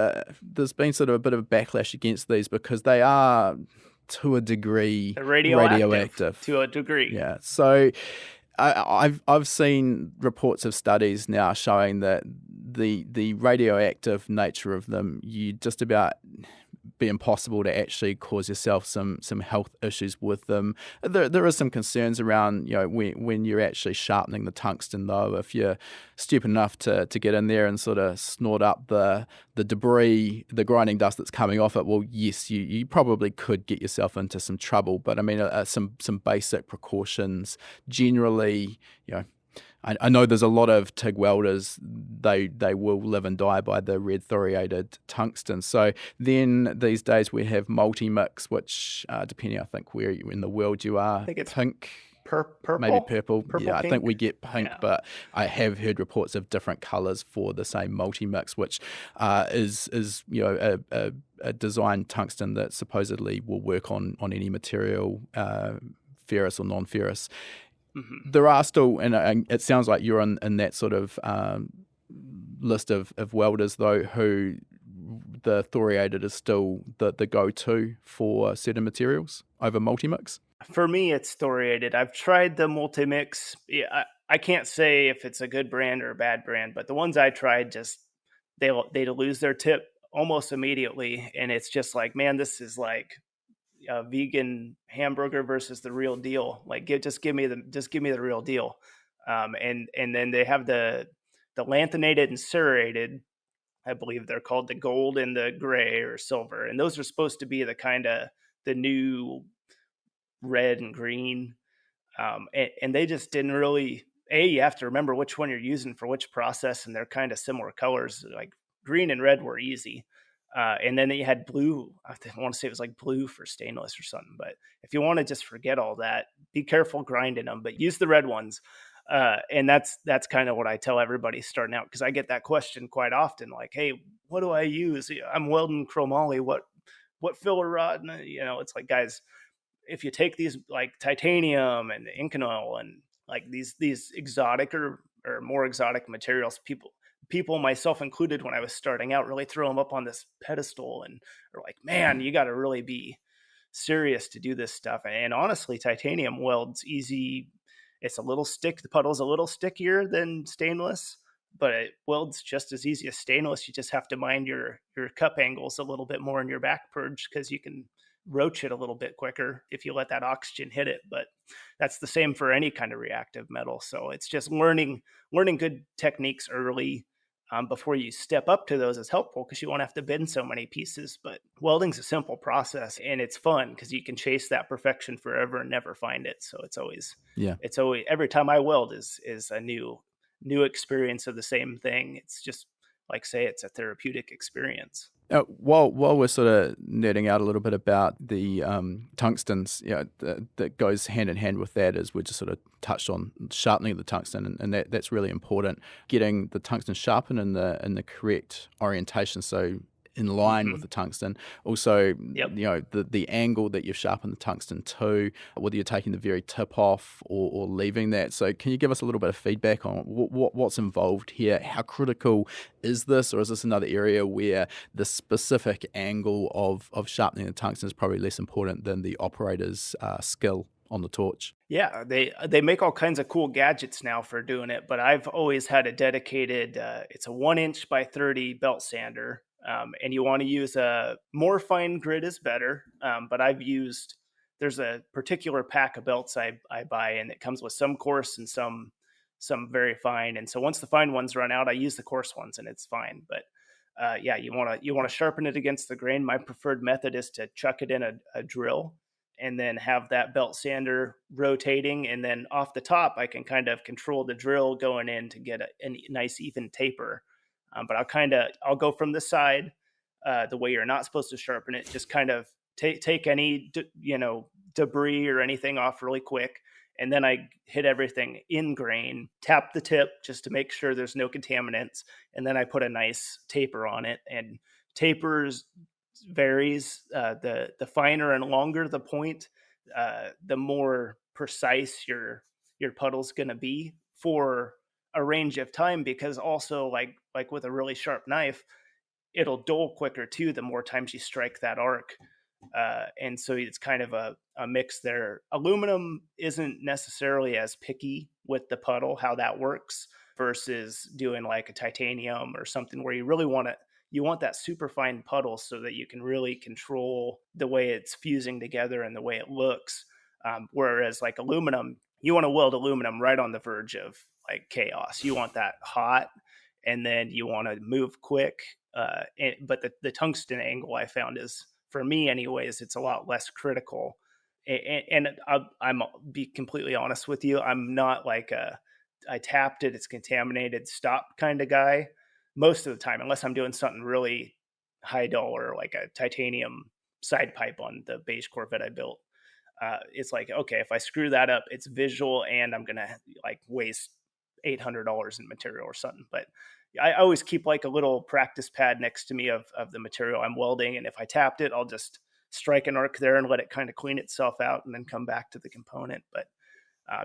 there's been sort of a bit of a backlash against these because they are, to a degree, radioactive. To a degree. Yeah. So I've seen reports of studies now showing that the radioactive nature of them, you just about be impossible to actually cause yourself some health issues with them. There are some concerns around, when you're actually sharpening the tungsten, though. If you're stupid enough to get in there and sort of snort up the debris, the grinding dust that's coming off it, well, yes, you probably could get yourself into some trouble. But I mean, some basic precautions generally, I know there's a lot of TIG welders, they will live and die by the red thoriated tungsten. So then these days we have multi-mix, which depending, I think, where in the world you are, I think it's pink. maybe purple, purple. purple Yeah, I think pink. we get pink, Yeah. but I have heard reports of different colors for the same multi-mix, which is a design tungsten that supposedly will work on any material, ferrous or non-ferrous. Hmm. There are still, and it sounds like you're in that sort of list of welders, though, who the thoriated is still the go-to for certain materials over multi-mix. For me, it's thoriated. I've tried the multi-mix. Yeah, I can't say if it's a good brand or a bad brand, but the ones I tried just they'd lose their tip almost immediately, and it's just like, man, this is like a vegan hamburger versus the real deal. Like, just give me the real deal. And then they have the lanthanated and serrated. I believe they're called the gold and the gray or silver, and those are supposed to be the kind of the new red and green. And they just didn't really. You have to remember which one you're using for which process, and they're kind of similar colors. Like green and red were easy, and then you had blue. I want to say it was like blue for stainless or something. But if you want to just forget all that, be careful grinding them, but use the red ones. And that's kind of what I tell everybody starting out, because I get that question quite often. Like, hey, what do I use? I'm welding chromoly. What filler rod? And, it's like, guys, if you take these like titanium and Inconel and like these exotic or more exotic materials, people myself included, when I was starting out, really throw them up on this pedestal and are like, man, you got to really be serious to do this stuff. And honestly, titanium welds easy. It's a little the puddle's a little stickier than stainless, but it welds just as easy as stainless. You just have to mind your cup angles a little bit more in your back purge, because you can roach it a little bit quicker if you let that oxygen hit it. But that's the same for any kind of reactive metal. So it's just learning good techniques early, before you step up to those is helpful, because you won't have to bend so many pieces. But welding's a simple process, and it's fun because you can chase that perfection forever and never find it. So Yeah. it's always every time I weld is a new experience of the same thing. It's just like, say, it's a therapeutic experience. While we're sort of nerding out a little bit about the tungstens, that goes hand in hand with that is we just sort of touched on sharpening the tungsten, and that's really important. Getting the tungsten sharpened in the correct orientation, so in line with Hmm. the tungsten. Also, Yep. the angle that you've sharpened the tungsten to, whether you're taking the very tip off or leaving that. So can you give us a little bit of feedback on what's involved here? How critical is this, or is this another area where the specific angle of sharpening the tungsten is probably less important than the operator's skill on the torch? Yeah, they make all kinds of cool gadgets now for doing it, but I've always had a dedicated. It's a 1 inch by 30 belt sander, and you want to use a more fine grit is better. But there's a particular pack of belts I buy, and it comes with some coarse and some very fine. And so once the fine ones run out, I use the coarse ones, and it's fine. But yeah, you want to sharpen it against the grain. My preferred method is to chuck it in a drill, and then have that belt sander rotating, and then off the top I can kind of control the drill going in to get a nice even taper. But I'll go from the side, the way you're not supposed to sharpen it. Just kind of take any debris or anything off really quick, and then I hit everything in grain, tap the tip just to make sure there's no contaminants, and then I put a nice taper on it. And tapers varies. The finer and longer the point, the more precise your puddle's going to be for a range of time. Because also, like with a really sharp knife, it'll dull quicker too the more times you strike that arc. And so it's kind of a mix there. Aluminum isn't necessarily as picky with the puddle, how that works, versus doing like a titanium or something where you want that super fine puddle so that you can really control the way it's fusing together and the way it looks. Whereas like aluminum, you want to weld aluminum right on the verge of like chaos. You want that hot, and then you want to move quick. But the tungsten angle I found is, for me anyways, it's a lot less critical. And I'm be completely honest with you, I'm not like I tapped it, it's contaminated, stop kind of guy most of the time, unless I'm doing something really high dollar, like a titanium side pipe on the beige Corvette I built. It's like, okay, if I screw that up, it's visual and I'm going to like waste $800 in material or something. But I always keep like a little practice pad next to me of the material I'm welding. And if I tapped it, I'll just strike an arc there and let it kind of clean itself out and then come back to the component. But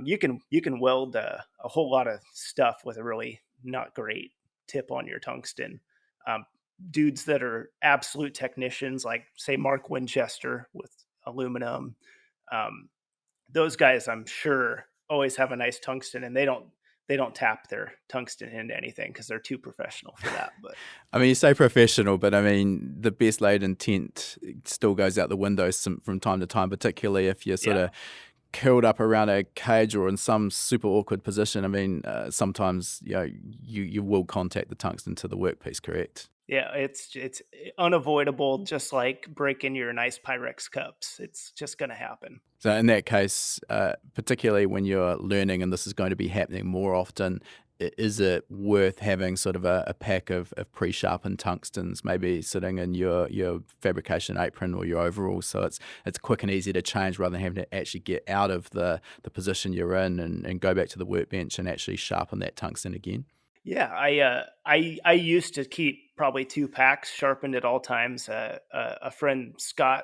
you can weld a whole lot of stuff with a really not great tip on your tungsten. Um, Dudes that are absolute technicians, like say Mark Winchester with aluminum, um, those guys I'm sure always have a nice tungsten, and they don't tap their tungsten into anything because they're too professional for that. But I mean, you say professional, but I mean, the best laid intent still goes out the window from time to time, particularly if you're sort of curled up around a cage or in some super awkward position. I mean, sometimes you will contact the tungsten to the workpiece, correct? yeah, it's unavoidable, just like breaking your nice Pyrex cups. It's just going to happen. So in that case, particularly when you're learning, and this is going to be happening more often, is it worth having sort of a pack of pre-sharpened tungstens, maybe sitting in your fabrication apron or your overalls, so it's quick and easy to change rather than having to actually get out of the position you're in and go back to the workbench and actually sharpen that tungsten again? Yeah, I used to keep probably 2 packs sharpened at all times. A friend Scott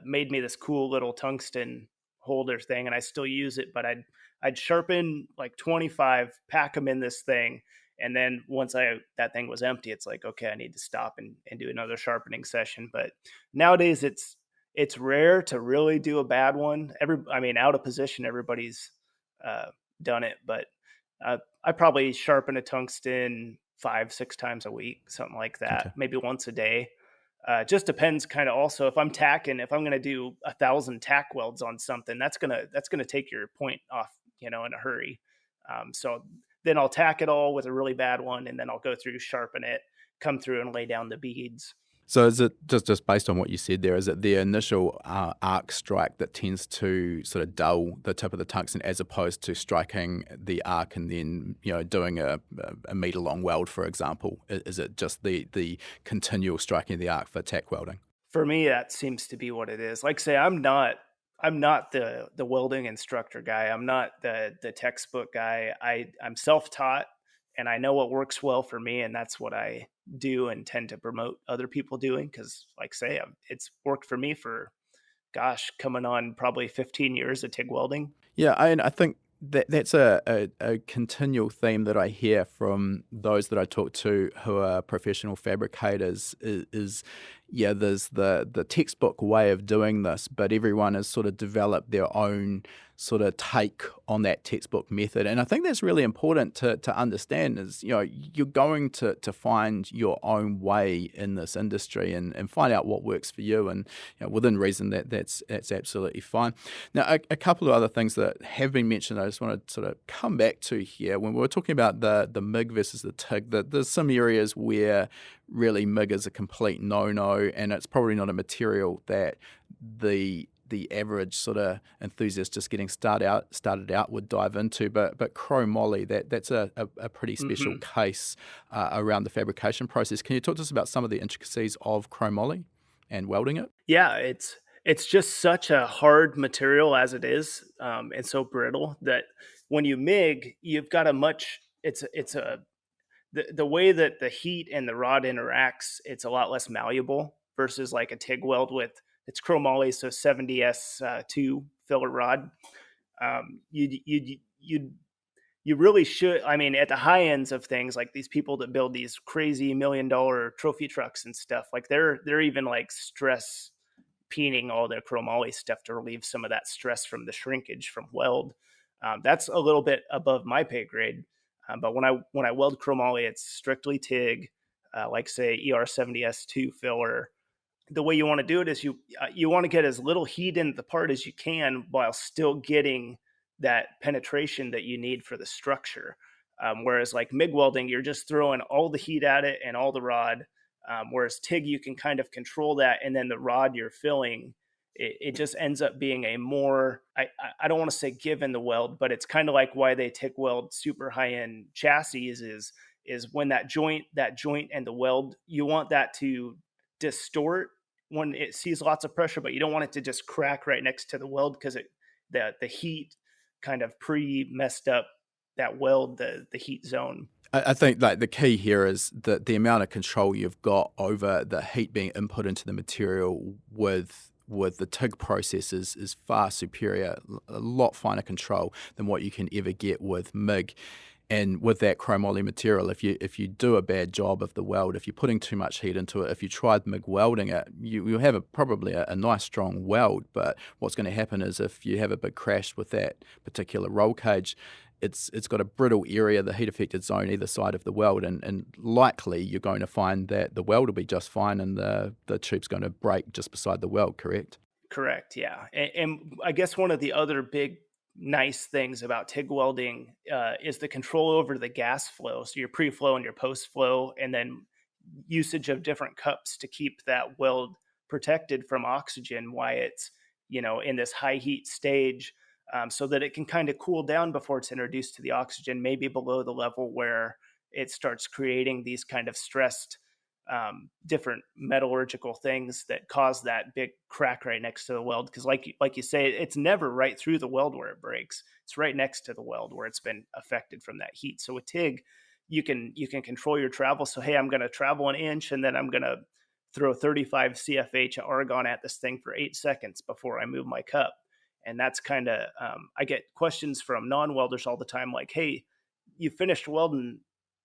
made me this cool little tungsten holder thing, and I still use it. But I'd sharpen like 25, pack them in this thing, and then once that thing was empty, it's like, okay, I need to stop and do another sharpening session. But nowadays it's rare to really do a bad one. I mean, out of position, everybody's uh, done it, but I probably sharpen a tungsten 5, 6 times a week, something like that, Okay. maybe once a day. Just depends kind of also if I'm tacking, if I'm going to do 1,000 tack welds on something, that's gonna take your point off, in a hurry. So then I'll tack it all with a really bad one, and then I'll go through, sharpen it, come through and lay down the beads. So is it just based on what you said there, is it the initial arc strike that tends to sort of dull the tip of the tungsten as opposed to striking the arc and then, doing a meter long weld, for example? Is it just the continual striking of the arc for tack welding? For me, that seems to be what it is. Like say, I'm not the welding instructor guy. I'm not the textbook guy. I'm self-taught, and I know what works well for me, and that's what I do and tend to promote other people doing, because like say, it's worked for me for, gosh, coming on probably 15 years of TIG welding. Yeah, I think that's a continual theme that I hear from those that I talk to who are professional fabricators is yeah, there's the textbook way of doing this, but everyone has sort of developed their own sort of take on that textbook method. And I think that's really important to understand is, you're going to find your own way in this industry and find out what works for you. And within reason, that's absolutely fine. Now, a couple of other things that have been mentioned, I just want to sort of come back to here. When we were talking about the MIG versus the TIG, there's some areas where really MIG is a complete no-no, and it's probably not a material that the average sort of enthusiast just getting started out would dive into, but chromoly, that's a pretty special case around the fabrication process. Can you talk to us about some of the intricacies of chromoly and welding it? Yeah, it's just such a hard material as it is, and so brittle that when you MIG, you've got a much it's a the way that the heat and the rod interacts, it's a lot less malleable versus like a TIG weld with it's chromoly, so 70S2 filler rod. You really should. I mean, at the high ends of things, like these people that build these crazy $1 million trophy trucks and stuff, like they're even like stress peening all their chromoly stuff to relieve some of that stress from the shrinkage from weld. That's a little bit above my pay grade. But when I weld chromoly, it's strictly TIG, like say ER70S2 filler. The way you want to do it is you want to get as little heat into the part as you can while still getting that penetration that you need for the structure. Whereas like MIG welding, you're just throwing all the heat at it and all the rod. Whereas TIG, you can kind of control that, and then the rod you're filling, it just ends up being a more, I don't want to say give in the weld, but it's kind of like why they TIG weld super high end chassis is when that joint and the weld, you want that to distort when it sees lots of pressure, but you don't want it to just crack right next to the weld because the heat kind of pre-messed up that weld, the heat zone. I think like the key here is that the amount of control you've got over the heat being input into the material with the TIG process is far superior, a lot finer control than what you can ever get with MIG. And with that chromoly material, if you do a bad job of the weld, if you're putting too much heat into it, if you tried MIG welding it, you'll have probably a nice strong weld. But what's going to happen is if you have a big crash with that particular roll cage, it's got a brittle area, the heat affected zone either side of the weld, and likely you're going to find that the weld will be just fine and the tube's going to break just beside the weld, correct? Correct. Yeah. And I guess one of the other big nice things about TIG welding is the control over the gas flow. So your pre-flow and your post-flow, and then usage of different cups to keep that weld protected from oxygen while it's, in this high heat stage, so that it can kind of cool down before it's introduced to the oxygen, maybe below the level where it starts creating these kind of stressed different metallurgical things that cause that big crack right next to the weld. Because like you say, it's never right through the weld where it breaks. It's right next to the weld where it's been affected from that heat. So with TIG, you can control your travel. So hey, I'm going to travel an inch, and then I'm going to throw 35 CFH argon at this thing for 8 seconds before I move my cup. And that's kind of I get questions from non-welders all the time, like, hey, you finished welding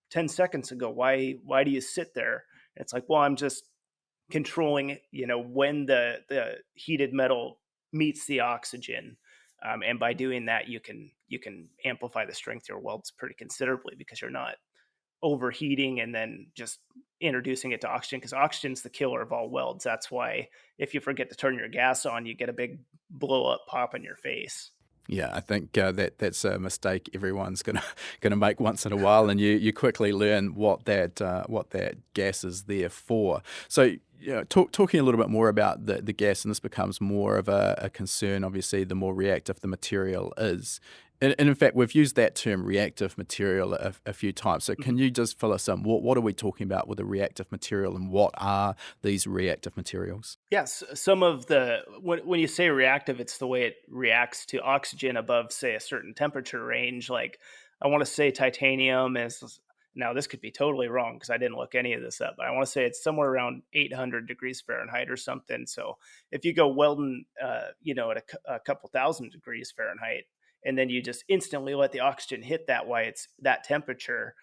10 seconds ago. Why do you sit there? It's like, well, I'm just controlling, when the heated metal meets the oxygen, and by doing that, you can amplify the strength of your welds pretty considerably because you're not overheating and then just introducing it to oxygen, because oxygen's the killer of all welds. That's why if you forget to turn your gas on, you get a big blow up pop in your face. Yeah, I think that's a mistake everyone's gonna make once in a while, and you quickly learn what that gas is there for. So, talking a little bit more about the gas, and this becomes more of a concern. Obviously, the more reactive the material is. And in fact, we've used that term reactive material a few times. So can you just fill us in? What are we talking about with a reactive material, and what are these reactive materials? Yes, some of when you say reactive, it's the way it reacts to oxygen above, say, a certain temperature range. Like, I want to say titanium is, now this could be totally wrong because I didn't look any of this up, but I want to say it's somewhere around 800 degrees Fahrenheit or something. So if you go welding, at a couple thousand degrees Fahrenheit, and then you just instantly let the oxygen hit that while it's that temperature,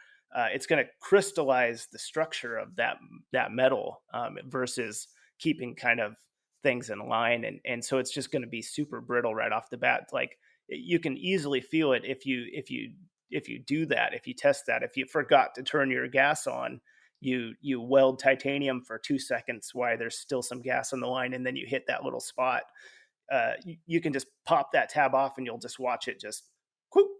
it's going to crystallize the structure of that metal, versus keeping kind of things in line. And so it's just going to be super brittle right off the bat. Like, you can easily feel it if you do that, if you test that. If you forgot to turn your gas on, you weld titanium for 2 seconds while there's still some gas on the line, and then you hit that little spot. You can just pop that tab off, and you'll just watch it just whoop,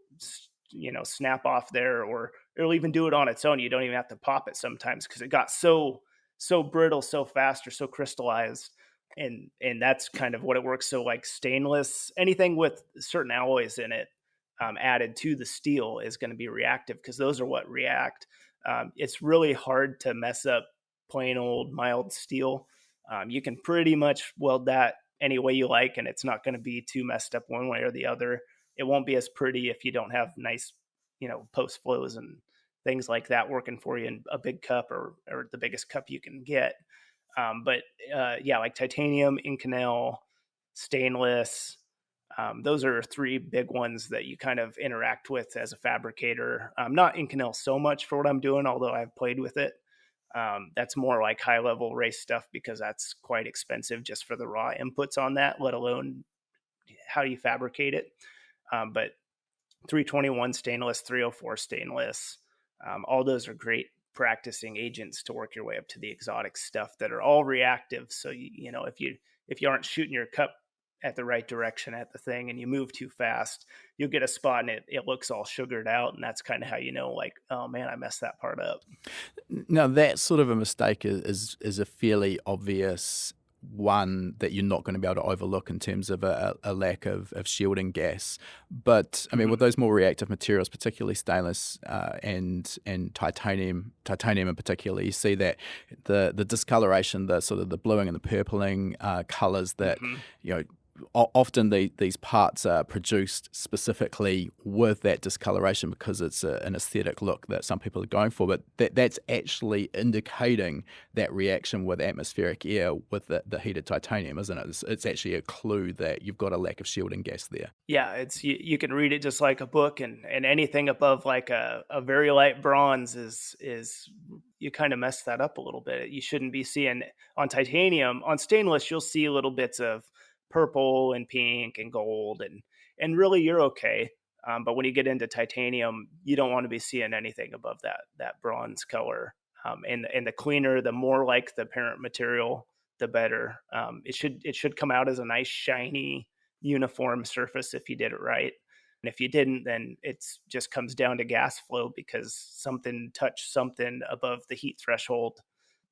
snap off there, or it'll even do it on its own. You don't even have to pop it sometimes because it got so brittle so fast, or so crystallized. And that's kind of what it works. So like stainless, anything with certain alloys in it, added to the steel, is going to be reactive, because those are what react. It's really hard to mess up plain old mild steel. You can pretty much weld that any way you like, and it's not going to be too messed up one way or the other. It won't be as pretty if you don't have nice, post flows and things like that working for you in a big cup, or the biggest cup you can get. But yeah, like titanium, Inconel, stainless, those are 3 big ones that you kind of interact with as a fabricator. Not Inconel so much for what I'm doing, although I've played with it. That's more like high level race stuff, because that's quite expensive just for the raw inputs on that, let alone how you fabricate it. But 321 stainless, 304 stainless, all those are great practicing agents to work your way up to the exotic stuff that are all reactive. So if you aren't shooting your cup at the right direction at the thing, and you move too fast, you'll get a spot and it looks all sugared out, and that's kind of how you know, like, oh man, I messed that part up. Now, that sort of a mistake is a fairly obvious one that you're not going to be able to overlook in terms of a lack of shielding gas. But I mean, with those more reactive materials, particularly stainless and titanium in particular, you see that the discoloration, the sort of the bluing and the purpling colors that often these parts are produced specifically with that discoloration because it's an aesthetic look that some people are going for, but that's actually indicating that reaction with atmospheric air with the heated titanium, isn't it? It's actually a clue that you've got a lack of shielding gas there. Yeah, it's you can read it just like a book, and anything above like a very light bronze is you kind of mess that up a little bit. You shouldn't be seeing on titanium. On stainless, you'll see little bits of purple and pink and gold, and really you're okay. But when you get into titanium, you don't want to be seeing anything above that bronze color. And the cleaner, the more like the parent material, the better. It should come out as a nice shiny uniform surface if you did it right. And if you didn't, then it just comes down to gas flow because something touched something above the heat threshold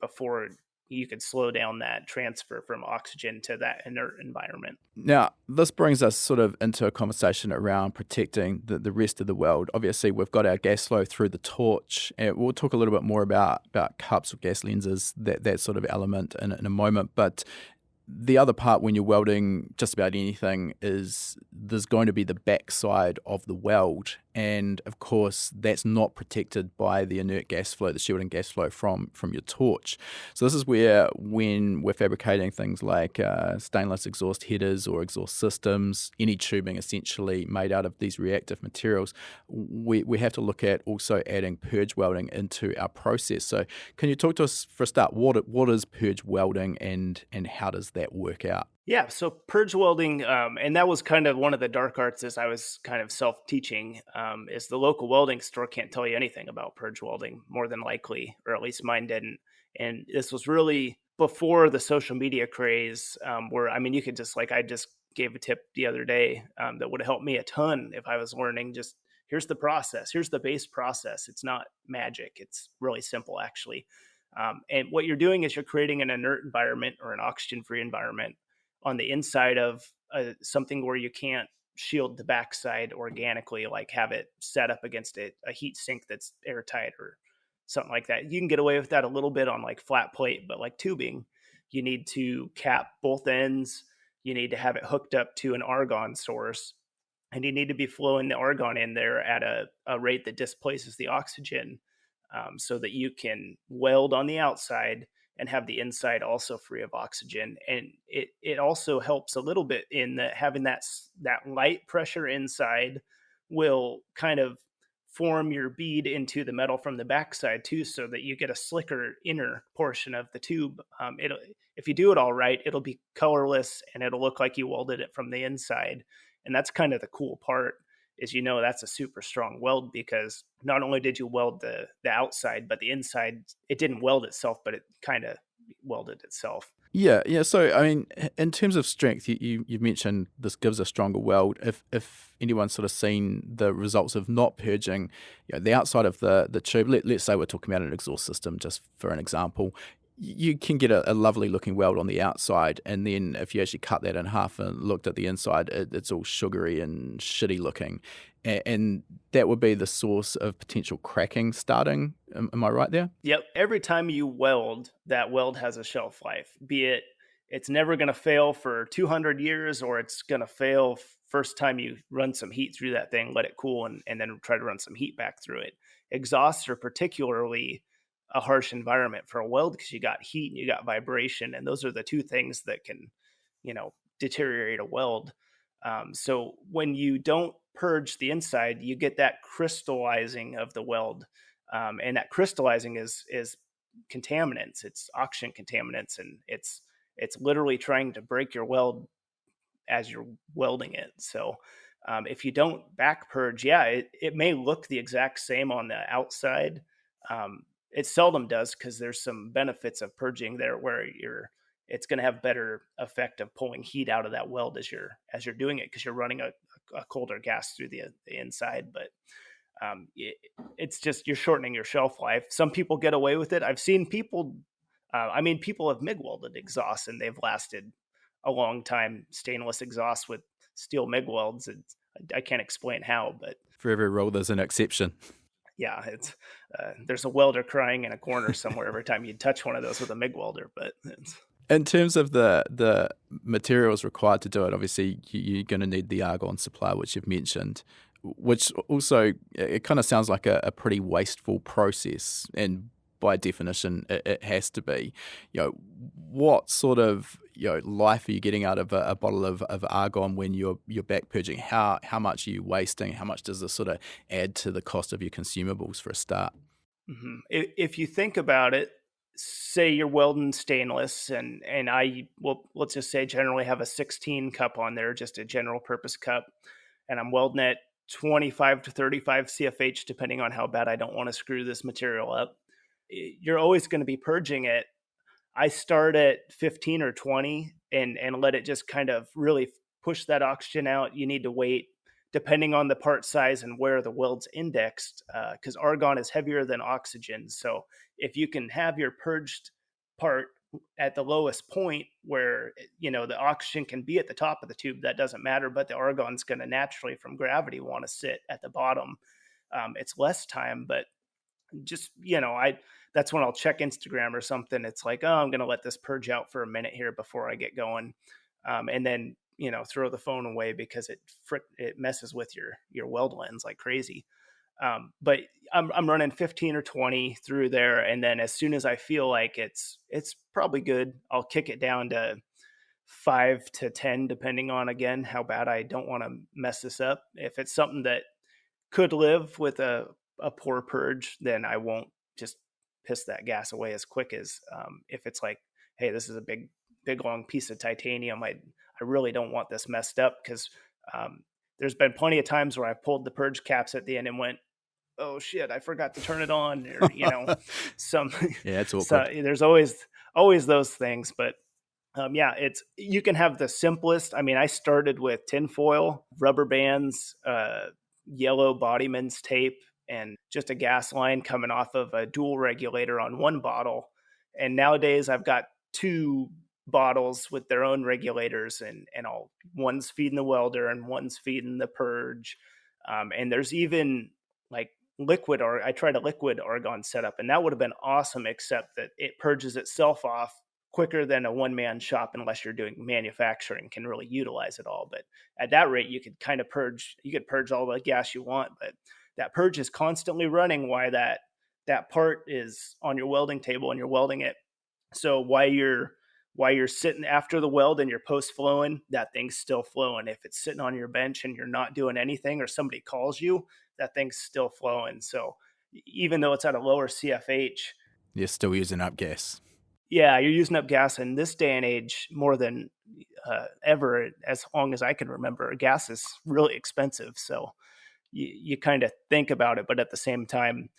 before you could slow down that transfer from oxygen to that inert environment. Now, this brings us sort of into a conversation around protecting the rest of the weld. Obviously, we've got our gas flow through the torch, and we'll talk a little bit more about cups or gas lenses, that sort of element in a moment. But the other part when you're welding just about anything is there's going to be the backside of the weld. And of course, that's not protected by the inert gas flow, the shielding gas flow from your torch. So this is where, when we're fabricating things like stainless exhaust headers or exhaust systems, any tubing essentially made out of these reactive materials, we have to look at also adding purge welding into our process. So can you talk to us for a start, what is purge welding and how does that work out? Yeah, so purge welding, and that was kind of one of the dark arts as I was kind of self-teaching, is the local welding store can't tell you anything about purge welding, more than likely, or at least mine didn't. And this was really before the social media craze, where, I mean, you could just, like I just gave a tip the other day that would have helped me a ton if I was learning just, here's the process, here's the base process. It's not magic. It's really simple, actually. And what you're doing is you're creating an inert environment or an oxygen-free environment on the inside of something where you can't shield the backside organically, like have it set up against a heat sink that's airtight or something like that. You can get away with that a little bit on like flat plate, but like tubing, you need to cap both ends. You need to have it hooked up to an argon source, and you need to be flowing the argon in there at a rate that displaces the oxygen, so that you can weld on the outside and have the inside also free of oxygen. And it also helps a little bit in that having that light pressure inside will kind of form your bead into the metal from the backside too, so that you get a slicker inner portion of the tube. If you do it all right, it'll be colorless and it'll look like you welded it from the inside. And that's kind of the cool part, is that's a super strong weld, because not only did you weld the outside, but the inside, it didn't weld itself, but it kind of welded itself. Yeah. So, I mean, in terms of strength, you mentioned this gives a stronger weld. If anyone's sort of seen the results of not purging, the outside of the tube, let's say we're talking about an exhaust system, just for an example, you can get a lovely looking weld on the outside, and then if you actually cut that in half and looked at the inside, it's all sugary and shitty looking, and that would be the source of potential cracking starting. Am I right there? Yep. Every time you weld, that weld has a shelf life, be it's never going to fail for 200 years, or it's going to fail first time you run some heat through that thing, let it cool, and then try to run some heat back through it. Exhausts are particularly a harsh environment for a weld, because you got heat and you got vibration, and those are the two things that can deteriorate a weld. So when you don't purge the inside, you get that crystallizing of the weld, and that crystallizing is contaminants. It's oxygen contaminants, and it's literally trying to break your weld as you're welding it. So if you don't back purge, it may look the exact same on the outside. It seldom does, because there's some benefits of purging there where it's going to have better effect of pulling heat out of that weld as you're doing it, because you're running a colder gas through the inside. But it's just, you're shortening your shelf life. Some people get away with it. I've seen people I mean, people have MIG welded exhausts and they've lasted a long time. Stainless exhaust with steel MIG welds. I can't explain how, but For every rule, there's an exception. yeah, it's there's a welder crying in a corner somewhere every time you touch one of those with a MIG welder. But it's, In terms of the materials required to do it, obviously you're going to need the argon supply, which you've mentioned, which also it kind of sounds like a pretty wasteful process, and by definition it has to be. What sort of life are you getting out of a bottle of argon when you're back purging? How much are you wasting? How much does this sort of add to the cost of your consumables for a start? if you think about it, say you're welding stainless, and let's just say generally have a 16 cup on there, just a general purpose cup, and I'm welding at 25 to 35 CFH, depending on how bad I don't want to screw this material up. You're always going to be purging it. I start at 15 or 20 and let it just kind of really push that oxygen out. You need to wait depending on the part size and where the weld's indexed, because argon is heavier than oxygen. So if you can have your purged part at the lowest point where the oxygen can be at the top of the tube, that doesn't matter, but the argon's going to naturally from gravity want to sit at the bottom. It's less time, but just I that's when I'll check Instagram or something. It's like, oh, I'm gonna let this purge out for a minute here before I get going, and then throw the phone away because it messes with your weld lens like crazy. But I'm running 15 or 20 through there, and then as soon as I feel like it's probably good, I'll kick it down to 5 to 10, depending on again how bad I don't want to mess this up. If it's something that could live with a poor purge, then I won't just piss that gas away as quick as if it's like, hey, this is a big long piece of titanium. I really don't want this messed up, because there's been plenty of times where I pulled the purge caps at the end and went, oh shit, I forgot to turn it on, or some. Yeah, it's So awkward. there's always those things, but you can have the simplest. I mean, I started with tinfoil, rubber bands, yellow bodyman's tape, and just a gas line coming off of a dual regulator on one bottle. And nowadays I've got two bottles with their own regulators, and one's feeding the welder and one's feeding the purge. And there's even like liquid, or I tried a liquid argon setup, and that would have been awesome, except that it purges itself off quicker than a one-man shop, unless you're doing manufacturing, can really utilize it all. But at that rate, you could purge all the gas you want, but that purge is constantly running while that part is on your welding table and you're welding it. So while you're sitting after the weld and your post flowing, that thing's still flowing. If it's sitting on your bench and you're not doing anything, or somebody calls you, that thing's still flowing. So even though it's at a lower CFH, You're still using up gas. yeah, you're using up gas in this day and age more than ever, as long as I can remember. Gas is really expensive, so you kind of think about it, but at the same time,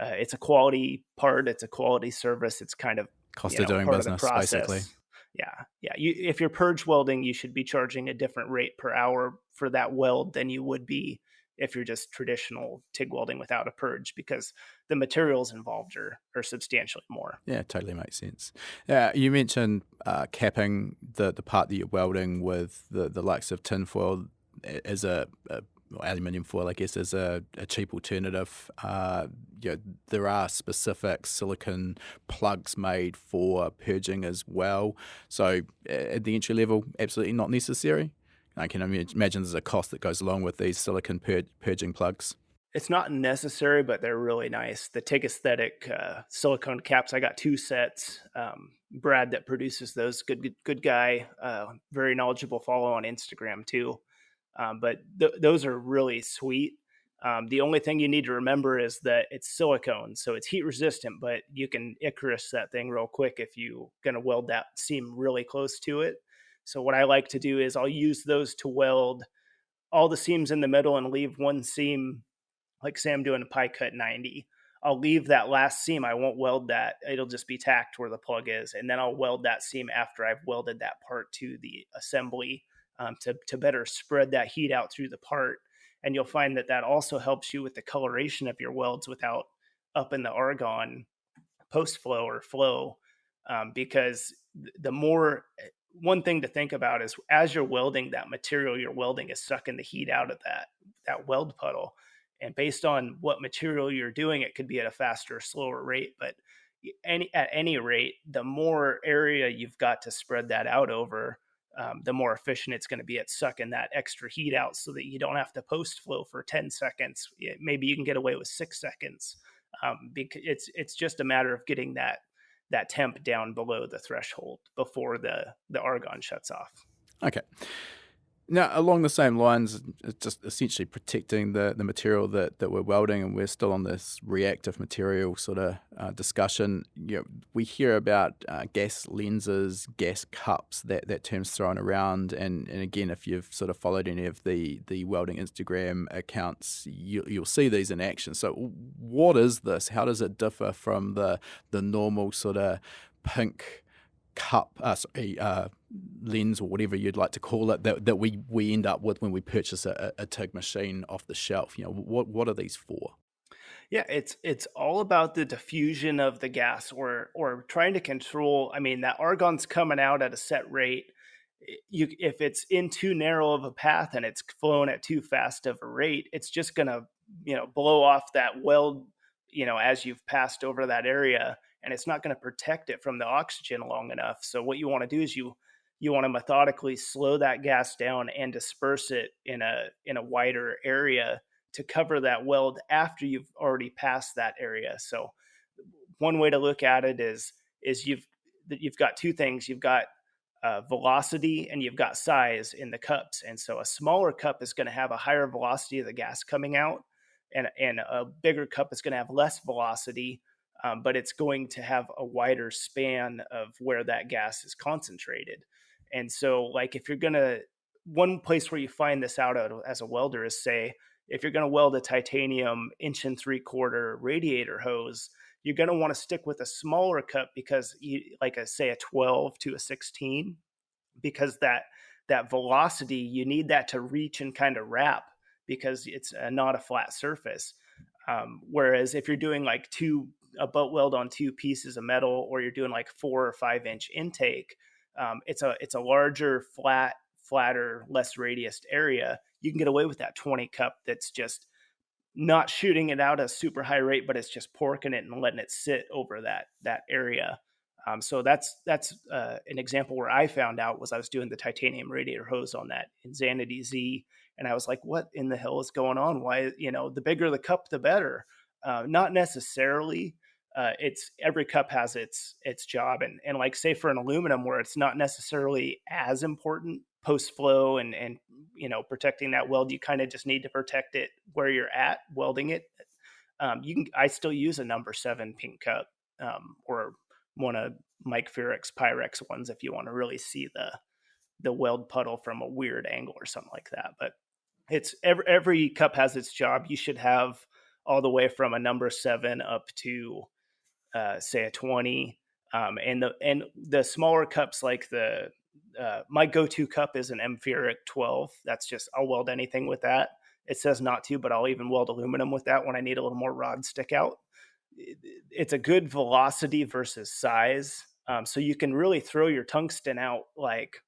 it's a quality part, it's a quality service, it's kind of Cost of doing part of the business, basically. process. Yeah. If you're purge welding, you should be charging a different rate per hour for that weld than you would be if you're just traditional TIG welding without a purge, because the materials involved are substantially more. Yeah, totally makes sense. You mentioned capping the part that you're welding with the likes of tinfoil as or aluminium foil, I guess, is a cheap alternative. There are specific silicon plugs made for purging as well. So at the entry level, absolutely not necessary. I can imagine there's a cost that goes along with these silicon purging plugs. It's not necessary, but they're really nice. The TIG Aesthetic silicone caps, I got 2 sets. Brad that produces those, good guy, very knowledgeable, follow on Instagram too. But those are really sweet. The only thing you need to remember is that it's silicone, so it's heat resistant, but you can Icarus that thing real quick if you're going to weld that seam really close to it. So what I like to do is I'll use those to weld all the seams in the middle and leave one seam, like say I'm doing a pie cut 90. I'll leave that last seam. I won't weld that. It'll just be tacked where the plug is. And then I'll weld that seam after I've welded that part to the assembly, to better spread that heat out through the part. And you'll find that also helps you with the coloration of your welds without upping the argon post flow or flow. because the more one thing to think about is as you're welding, that material you're welding is sucking the heat out of that weld puddle. And based on what material you're doing, it could be at a faster or slower rate. But at any rate, the more area you've got to spread that out over, the more efficient it's going to be at sucking that extra heat out, so that you don't have to post flow for 10 seconds. Maybe you can get away with 6 seconds, because it's just a matter of getting that temp down below the threshold before the argon shuts off. Okay. Now, along the same lines, it's just essentially protecting the material that we're welding, and we're still on this reactive material sort of discussion. We hear about gas lenses, gas cups, that term's thrown around, and again, if you've sort of followed any of the welding Instagram accounts, you'll see these in action. So, what is this? How does it differ from the normal sort of pink cup, lens, or whatever you'd like to call it, that we end up with when we purchase a TIG machine off the shelf? What are these for? Yeah, it's all about the diffusion of the gas, or trying to control. I mean, that argon's coming out at a set rate. If it's in too narrow of a path and it's flowing at too fast of a rate, it's just gonna blow off that weld as you've passed over that area, and it's not going to protect it from the oxygen long enough. So what you want to do is you want to methodically slow that gas down and disperse it in a wider area to cover that weld after you've already passed that area. So one way to look at it is you've got two things. You've got velocity and you've got size in the cups. And so a smaller cup is going to have a higher velocity of the gas coming out, and a bigger cup is going to have less velocity, but it's going to have a wider span of where that gas is concentrated. And so, like, if you're going to, one place where you find this out as a welder is, say, if you're going to weld a titanium 1.75" radiator hose, you're going to want to stick with a smaller cup, because say a 12 to a 16, because that velocity, you need that to reach and kind of wrap, because it's not a flat surface. Whereas if you're doing like a butt weld on two pieces of metal, or you're doing like 4 or 5 inch intake, it's a larger, flatter, less radiused area. You can get away with that 20 cup that's just not shooting it out at a super high rate, but it's just porking it and letting it sit over that area. So that's an example where I found out was I was doing the titanium radiator hose on that InZanity Z, and I was like, what in the hell is going on? Why, the bigger the cup, the better. Not necessarily. It's every cup has its job, and like, say, for an aluminum, where it's not necessarily as important post flow and protecting that weld, you kind of just need to protect it where you're at welding it. I still use a number 7 pink cup, or one of Mike Furyk's Pyrex ones, if you want to really see the weld puddle from a weird angle or something like that. But it's every cup has its job. You should have all the way from a number 7 up to say a 20, and the smaller cups, like my go-to cup is an M Furyk 12. That's just, I'll weld anything with that. It says not to, but I'll even weld aluminum with that when I need a little more rod stick out. It's a good velocity versus size, so you can really throw your tungsten out. Like,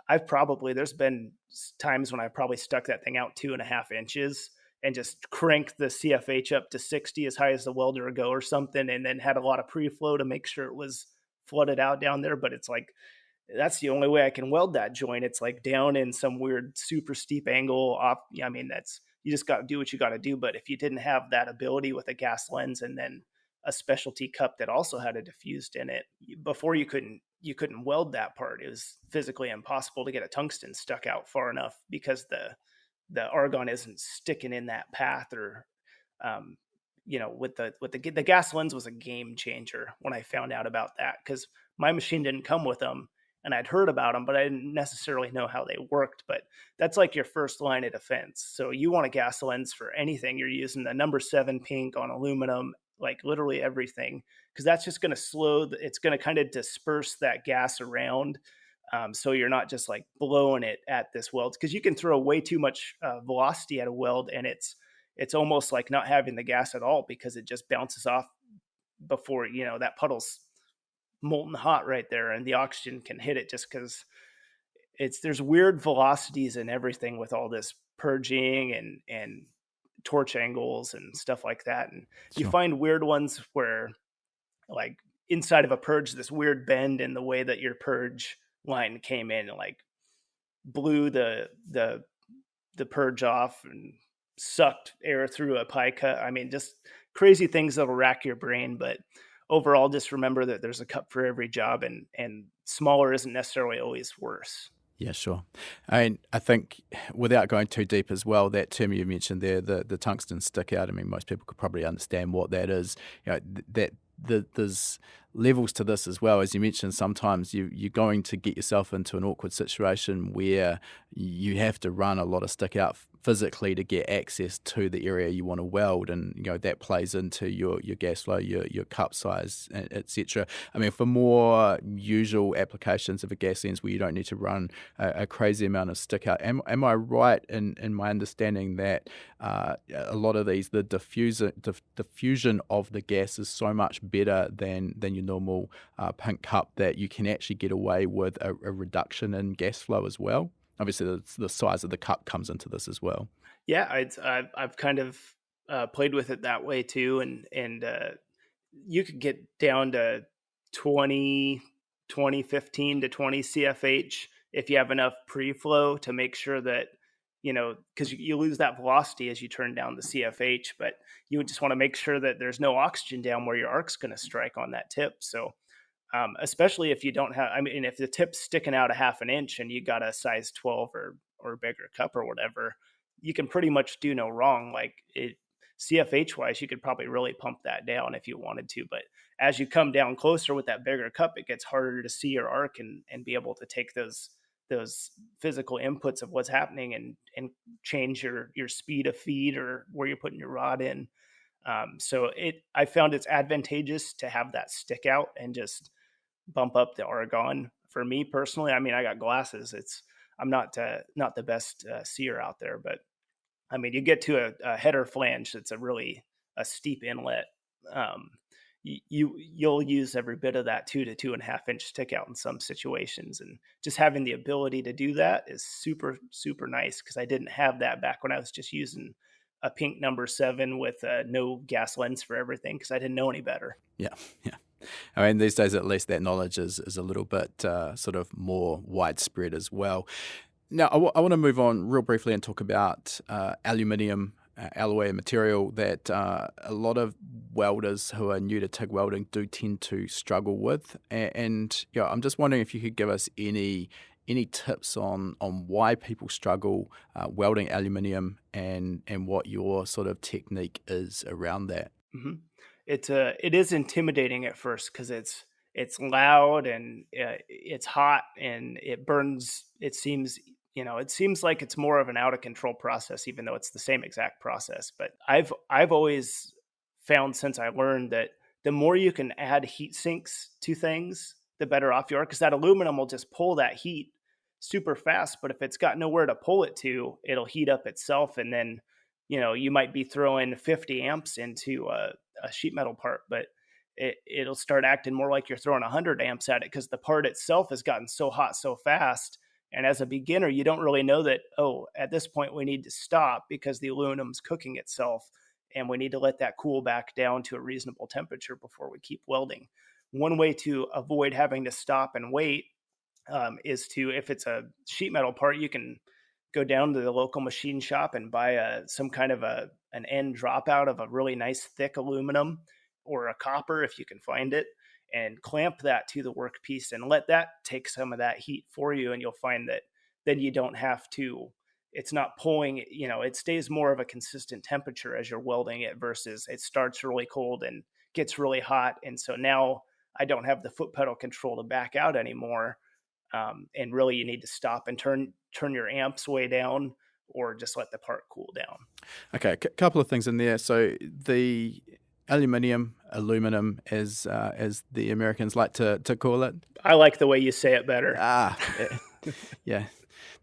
there's been times when I've probably stuck that thing out 2.5 inches and just cranked the CFH up to 60 as high as the welder would go or something, and then had a lot of pre-flow to make sure it was flooded out down there. But it's like, that's the only way I can weld that joint. It's like down in some weird super steep angle off. I mean, you just got to do what you got to do. But if you didn't have that ability with a gas lens and then a specialty cup that also had a diffused in it, before you couldn't weld that part. It was physically impossible to get a tungsten stuck out far enough, because the argon isn't sticking in that path. Or with the gas lens was a game changer when I found out about that, because my machine didn't come with them, and I'd heard about them, but I didn't necessarily know how they worked. But that's like your first line of defense. So you want a gas lens for anything. You're using the number 7 pink on aluminum, like literally everything, because that's just going to it's going to kind of disperse that gas around. So you're not just like blowing it at this weld, because you can throw way too much velocity at a weld, and it's almost like not having the gas at all, because it just bounces off before, that puddle's molten hot right there, and the oxygen can hit it just because there's weird velocities and everything with all this purging and torch angles and stuff like that. And you Sure. find weird ones where, like, inside of a purge, this weird bend in the way that your purge line came in and like blew the purge off and sucked air through a pie cut. I mean, just crazy things that'll rack your brain. But overall, just remember that there's a cup for every job, and smaller isn't necessarily always worse. Yeah, sure. I mean, I think without going too deep as well, that term you mentioned there, the tungsten stick out, I mean, most people could probably understand what that is. There's levels to this as well. As you mentioned, sometimes you're going to get yourself into an awkward situation where you have to run a lot of stick out physically to get access to the area you want to weld, and that plays into your gas flow, your cup size, etc. I mean, for more usual applications of a gas lens where you don't need to run a crazy amount of stick out, am I right in my understanding that a lot of these, the diffusion of the gas is so much better than your normal pink cup that you can actually get away with a reduction in gas flow as well? Obviously, the size of the cup comes into this as well. Yeah, I've kind of played with it that way too, and you could get down to 20, 15 to 20 CFH if you have enough pre-flow to make sure that, because you lose that velocity as you turn down the CFH, but you would just want to make sure that there's no oxygen down where your arc's going to strike on that tip. So especially if you don't have, I mean, if the tip's sticking out a half an inch and you got a size 12 or bigger cup or whatever, you can pretty much do no wrong. Like, CFH wise, you could probably really pump that down if you wanted to. But as you come down closer with that bigger cup, it gets harder to see your arc and be able to take those physical inputs of what's happening and change your speed of feed or where you're putting your rod in. So I found it's advantageous to have that stick out and just bump up the argon. For me personally, I mean, I got glasses. I'm not the best seer out there, but I mean, you get to a header flange that's a steep inlet. You'll use every bit of that 2 to 2.5 inch stick out in some situations, and just having the ability to do that is super, super nice, because I didn't have that back when I was just using a pink number 7 with no gas lens for everything, because I didn't know any better. Yeah, yeah. I mean, these days at least that knowledge is a little bit sort of more widespread as well. Now, I want to move on real briefly and talk about aluminium alloy material that a lot of welders who are new to TIG welding do tend to struggle with. And I'm just wondering if you could give us any tips on why people struggle welding aluminium and what your sort of technique is around that. Mm-hmm. It is intimidating at first, because it's loud and it's hot and it burns. It seems like it's more of an out of control process, even though it's the same exact process. But I've always found, since I learned, that the more you can add heat sinks to things, the better off you are, because that aluminum will just pull that heat super fast. But if it's got nowhere to pull it to, it'll heat up itself, and then you might be throwing 50 amps into a sheet metal part, but it'll start acting more like you're throwing 100 amps at it, because the part itself has gotten so hot so fast. And as a beginner, you don't really know that, at this point we need to stop because the aluminum's cooking itself, and we need to let that cool back down to a reasonable temperature before we keep welding. One way to avoid having to stop and wait is to, if it's a sheet metal part, you can go down to the local machine shop and buy some kind of an end dropout of a really nice thick aluminum, or a copper if you can find it, and clamp that to the workpiece and let that take some of that heat for you. And you'll find that then you don't have to, it's not pulling, it stays more of a consistent temperature as you're welding it, versus it starts really cold and gets really hot. And so now I don't have the foot pedal control to back out anymore. And really you need to stop and turn your amps way down, or just let the part cool down. Okay, a couple of things in there. So the aluminum, as the Americans like to call it. I like the way you say it better. Yeah.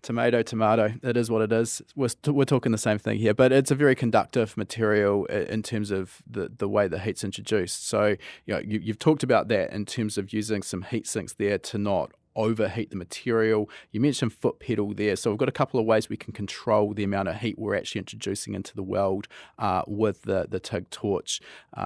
Tomato, tomato. It is what it is. We're talking the same thing here, but it's a very conductive material in terms of the way the heat's introduced. So, you've talked about that in terms of using some heat sinks there to not overheat the material. You mentioned foot pedal there. So we've got a couple of ways we can control the amount of heat we're actually introducing into the weld with the TIG torch.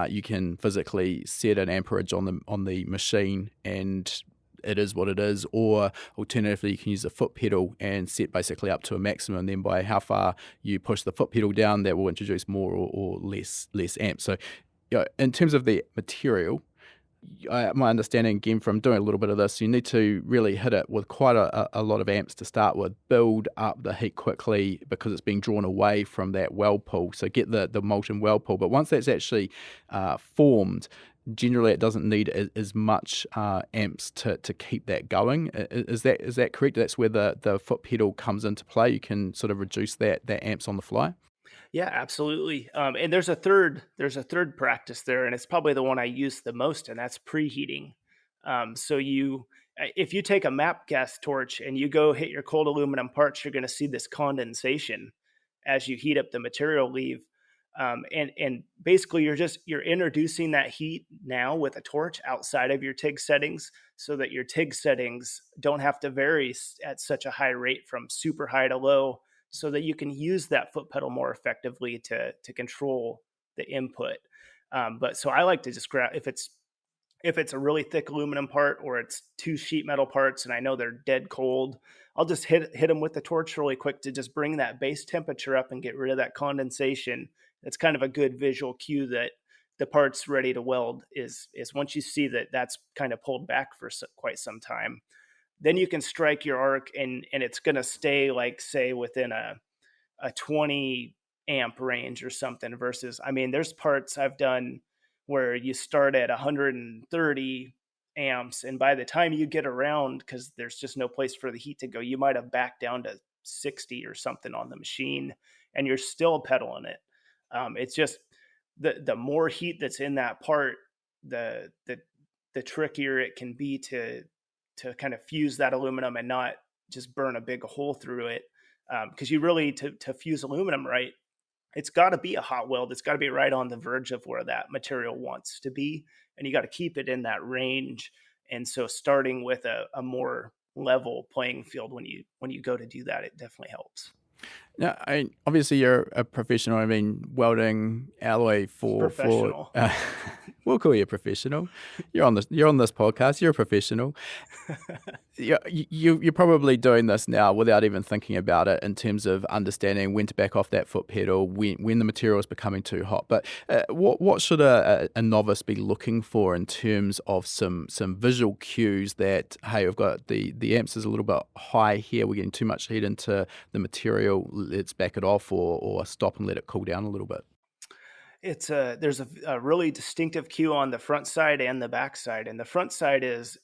You can physically set an amperage on the machine, and it is what it is. Or alternatively, you can use a foot pedal and set basically up to a maximum. And then by how far you push the foot pedal down, that will introduce more or less amps. So, in terms of the material, my understanding, again, from doing a little bit of this, you need to really hit it with quite a lot of amps to start with, build up the heat quickly because it's being drawn away from that weld pool. So get the molten weld pool. But once that's actually formed, generally it doesn't need as much amps to keep that going. Is that correct? That's where the foot pedal comes into play. You can sort of reduce that amps on the fly. Yeah, absolutely. And there's a third practice there, and it's probably the one I use the most, and that's preheating. So if you take a MAP gas torch and you go hit your cold aluminum parts, you're going to see this condensation as you heat up the material leave. And basically you're introducing that heat now with a torch outside of your TIG settings, so that your TIG settings don't have to vary at such a high rate from super high to low, so that you can use that foot pedal more effectively to control the input. But so I like to just grab, if it's a really thick aluminum part or it's two sheet metal parts and I know they're dead cold, I'll just hit them with the torch really quick to just bring that base temperature up and get rid of that condensation. It's kind of a good visual cue that the part's ready to weld is once you see that that's kind of pulled back for quite some time, then you can strike your arc, and it's going to stay, like, say, within a 20 amp range or something, versus, I mean, there's parts I've done where you start at 130 amps, and by the time you get around, because there's just no place for the heat to go, you might have backed down to 60 or something on the machine, and you're still pedaling it. It's just the more heat that's in that part, the trickier it can be to kind of fuse that aluminum and not just burn a big hole through it. Because you really, to fuse aluminum right, it's got to be a hot weld. It's got to be right on the verge of where that material wants to be, and you got to keep it in that range. And so starting with a more level playing field when you go to do that, it definitely helps. Now, obviously you're a professional. I mean, welding alloy for Professional. we'll call you a professional. You're on this podcast. You're a professional. You're probably doing this now without even thinking about it, in terms of understanding when to back off that foot pedal, when the material is becoming too hot. But what should a novice be looking for in terms of some visual cues that, hey, we've got the amps is a little bit high here, we're getting too much heat into the material, let's back it off, or stop and let it cool down a little bit? There's a really distinctive cue on the front side and the back side. And the front side is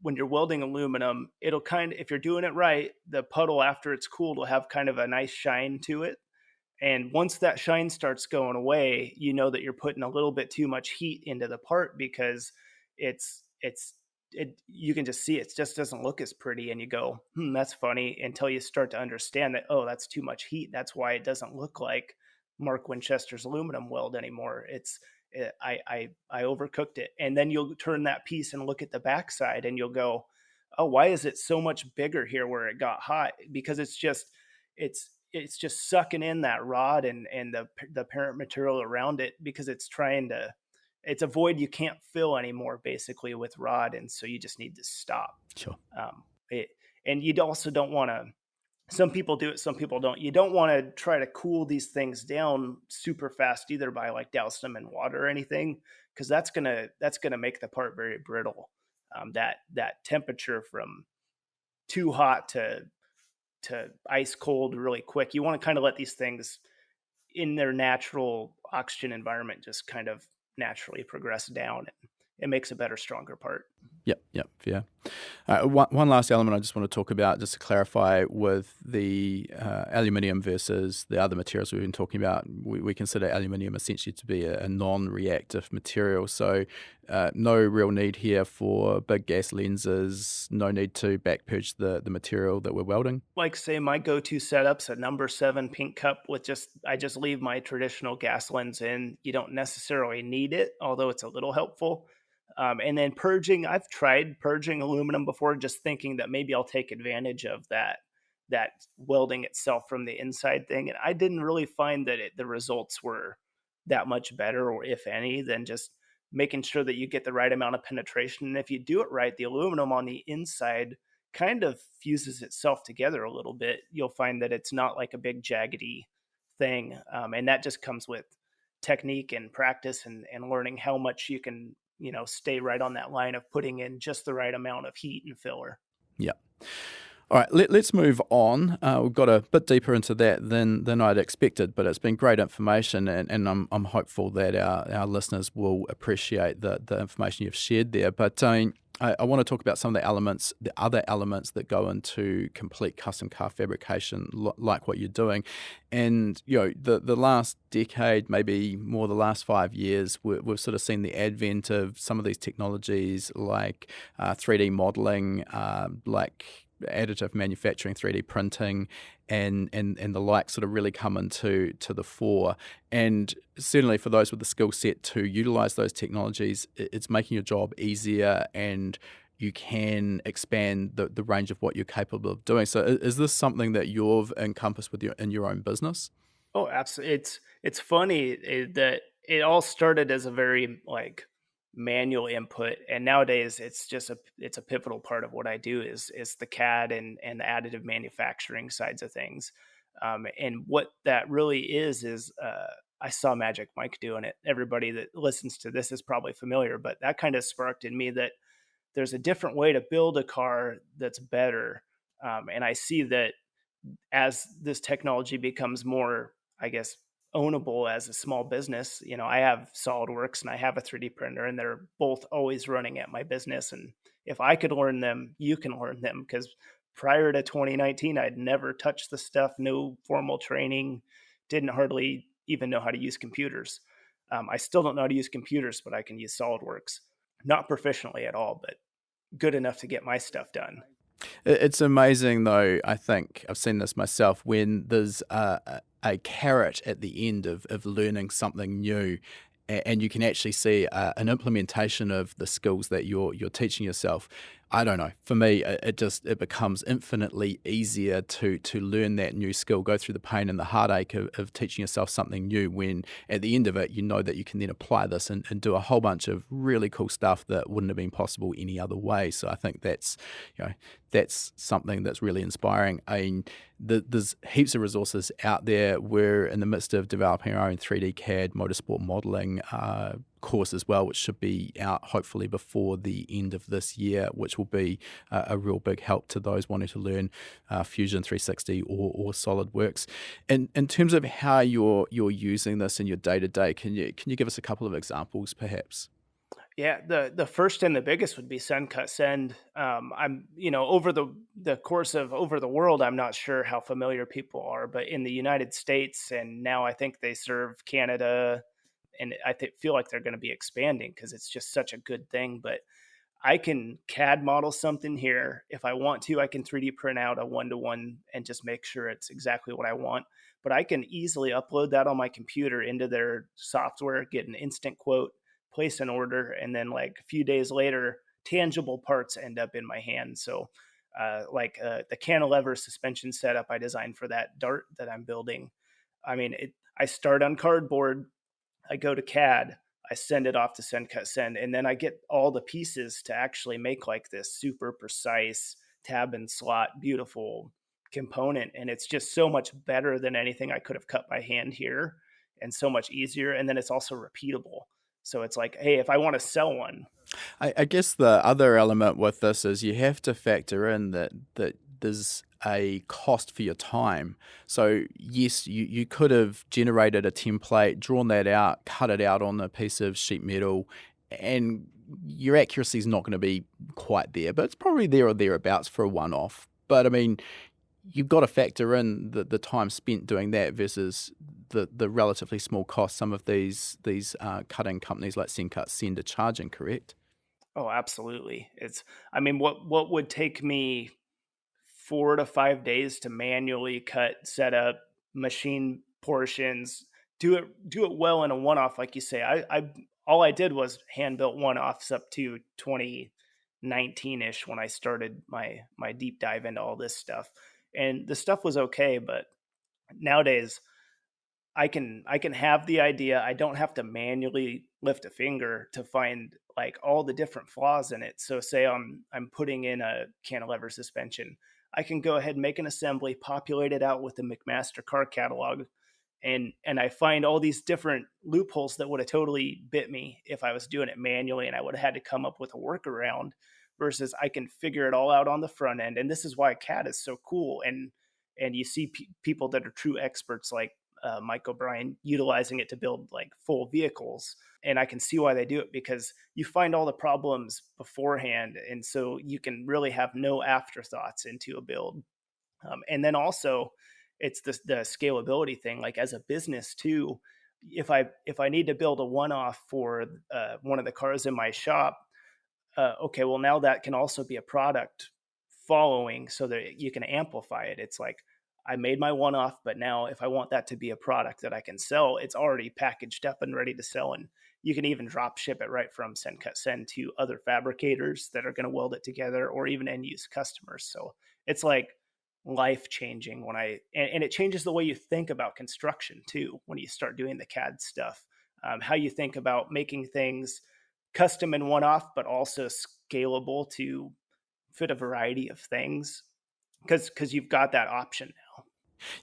when you're welding aluminum, it'll if you're doing it right, the puddle after it's cooled will have kind of a nice shine to it. And once that shine starts going away, you know that you're putting a little bit too much heat into the part, because you can just see it just doesn't look as pretty, and you go, that's funny, until you start to understand that, oh, that's too much heat. That's why it doesn't look like Mark Winchester's aluminum weld anymore. I overcooked it. And then you'll turn that piece and look at the backside, and you'll go, oh, why is it so much bigger here where it got hot? Because it's just sucking in that rod and the parent material around it, because it's a void you can't fill anymore, basically, with rod. And so you just need to stop. Sure. And you also don't want to, some people do it, some people don't. You don't want to try to cool these things down super fast either, by like dousing them in water or anything, because that's gonna make the part very brittle. That temperature from too hot to ice cold really quick. You want to kind of let these things in their natural oxygen environment just kind of naturally progress down. It makes a better, stronger part. Yep, yeah. One last element I just want to talk about, just to clarify, with the aluminium versus the other materials we've been talking about. We consider aluminium essentially to be a non-reactive material, so no real need here for big gas lenses, no need to back purge the material that we're welding. Like say my go-to setup's a number 7 pink cup with I just leave my traditional gas lens in. You don't necessarily need it, although it's a little helpful. And then purging, I've tried purging aluminum before, just thinking that maybe I'll take advantage of that welding itself from the inside thing. And I didn't really find that the results were that much better, or if any, than just making sure that you get the right amount of penetration. And if you do it right, the aluminum on the inside kind of fuses itself together a little bit. You'll find that it's not like a big jaggedy thing. And that just comes with technique and practice, and learning how much you can, stay right on that line of putting in just the right amount of heat and filler. Yeah. All right, let's move on. We've got a bit deeper into that than I'd expected, but it's been great information, and I'm hopeful that our listeners will appreciate the information you've shared there. But I want to talk about some of the other elements that go into complete custom car fabrication, like what you're doing. And the last decade, maybe more the last 5 years, we've sort of seen the advent of some of these technologies like 3D modeling, like additive manufacturing, 3D printing, and the like sort of really come into the fore. And certainly for those with the skill set to utilize those technologies, it's making your job easier, and you can expand the range of what you're capable of doing. So is this something that you've encompassed in your own business? Oh, absolutely. It's funny that it all started as a very manual input, and nowadays it's a pivotal part of what I do is the CAD and the additive manufacturing sides of things. And what that really is I saw Magic Mike doing it. Everybody that listens to this is probably familiar, but that kind of sparked in me that there's a different way to build a car that's better. And I see that as this technology becomes more, I guess, ownable as a small business, I have SolidWorks and I have a 3D printer, and they're both always running at my business. And if I could learn them, you can learn them, because prior to 2019, I'd never touched the stuff, no formal training, didn't hardly even know how to use computers. I still don't know how to use computers, but I can use SolidWorks. Not proficiently at all, but good enough to get my stuff done. It's amazing, though. I think I've seen this myself when there's a carrot at the end of learning something new, and you can actually see an implementation of the skills that you're teaching yourself. I don't know. For me, it becomes infinitely easier to learn that new skill, go through the pain and the heartache of teaching yourself something new, when at the end of it, you know that you can then apply this and do a whole bunch of really cool stuff that wouldn't have been possible any other way. So I think that's something that's really inspiring. I mean, there's heaps of resources out there. We're in the midst of developing our own 3D CAD motorsport modeling course as well, which should be out hopefully before the end of this year, which will be a real big help to those wanting to learn Fusion 360 or SolidWorks. In terms of how you're using this in your day-to-day, can you give us a couple of examples perhaps? Yeah, the first and the biggest would be send cut send. I'm over the course of over the world, I'm not sure how familiar people are, but in the United States, and now I think they serve Canada, and I feel like they're going to be expanding because it's just such a good thing. But I can CAD model something here. If I want to, I can 3D print out a one-to-one and just make sure it's exactly what I want. But I can easily upload that on my computer into their software, get an instant quote, place an order, and then like a few days later, tangible parts end up in my hand. So the cantilever suspension setup I designed for that dart that I'm building. I mean, I start on cardboard, I go to CAD, I send it off to send cut send, and then I get all the pieces to actually make like this super precise tab and slot, beautiful component. And it's just so much better than anything I could have cut by hand here, and so much easier. And then it's also repeatable. So it's like, hey, if I want to sell one. I guess the other element with this is you have to factor in that there's a cost for your time. So yes, you could have generated a template, drawn that out, cut it out on a piece of sheet metal, and your accuracy is not going to be quite there, but it's probably there or thereabouts for a one-off. But I mean, you've got to factor in the time spent doing that versus the relatively small cost some of these cutting companies like Sencut Send are charging, correct? Oh, absolutely. I mean, what would take me 4 to 5 days to manually cut, set up, machine portions, do it well in a one off, like you say. I all I did was hand built one offs up to 2019 ish when I started my deep dive into all this stuff, and the stuff was okay. But nowadays, I can have the idea. I don't have to manually lift a finger to find like all the different flaws in it. So say I'm putting in a cantilever suspension. I can go ahead and make an assembly, populate it out with the McMaster car catalog, and I find all these different loopholes that would have totally bit me if I was doing it manually, and I would have had to come up with a workaround versus I can figure it all out on the front end. And this is why CAD is so cool. And you see people that are true experts like Mike O'Brien utilizing it to build like full vehicles. And I can see why they do it, because you find all the problems beforehand. And so you can really have no afterthoughts into a build. And then also it's the scalability thing, like as a business too. If I need to build a one-off for one of the cars in my shop, okay, well now that can also be a product following so that you can amplify it. It's like I made my one off, but now if I want that to be a product that I can sell, it's already packaged up and ready to sell. And you can even drop ship it right from Sencut Send to other fabricators that are going to weld it together, or even end use customers. So it's like life changing and it changes the way you think about construction too when you start doing the CAD stuff. How you think about making things custom and one off, but also scalable to fit a variety of things, because you've got that option now.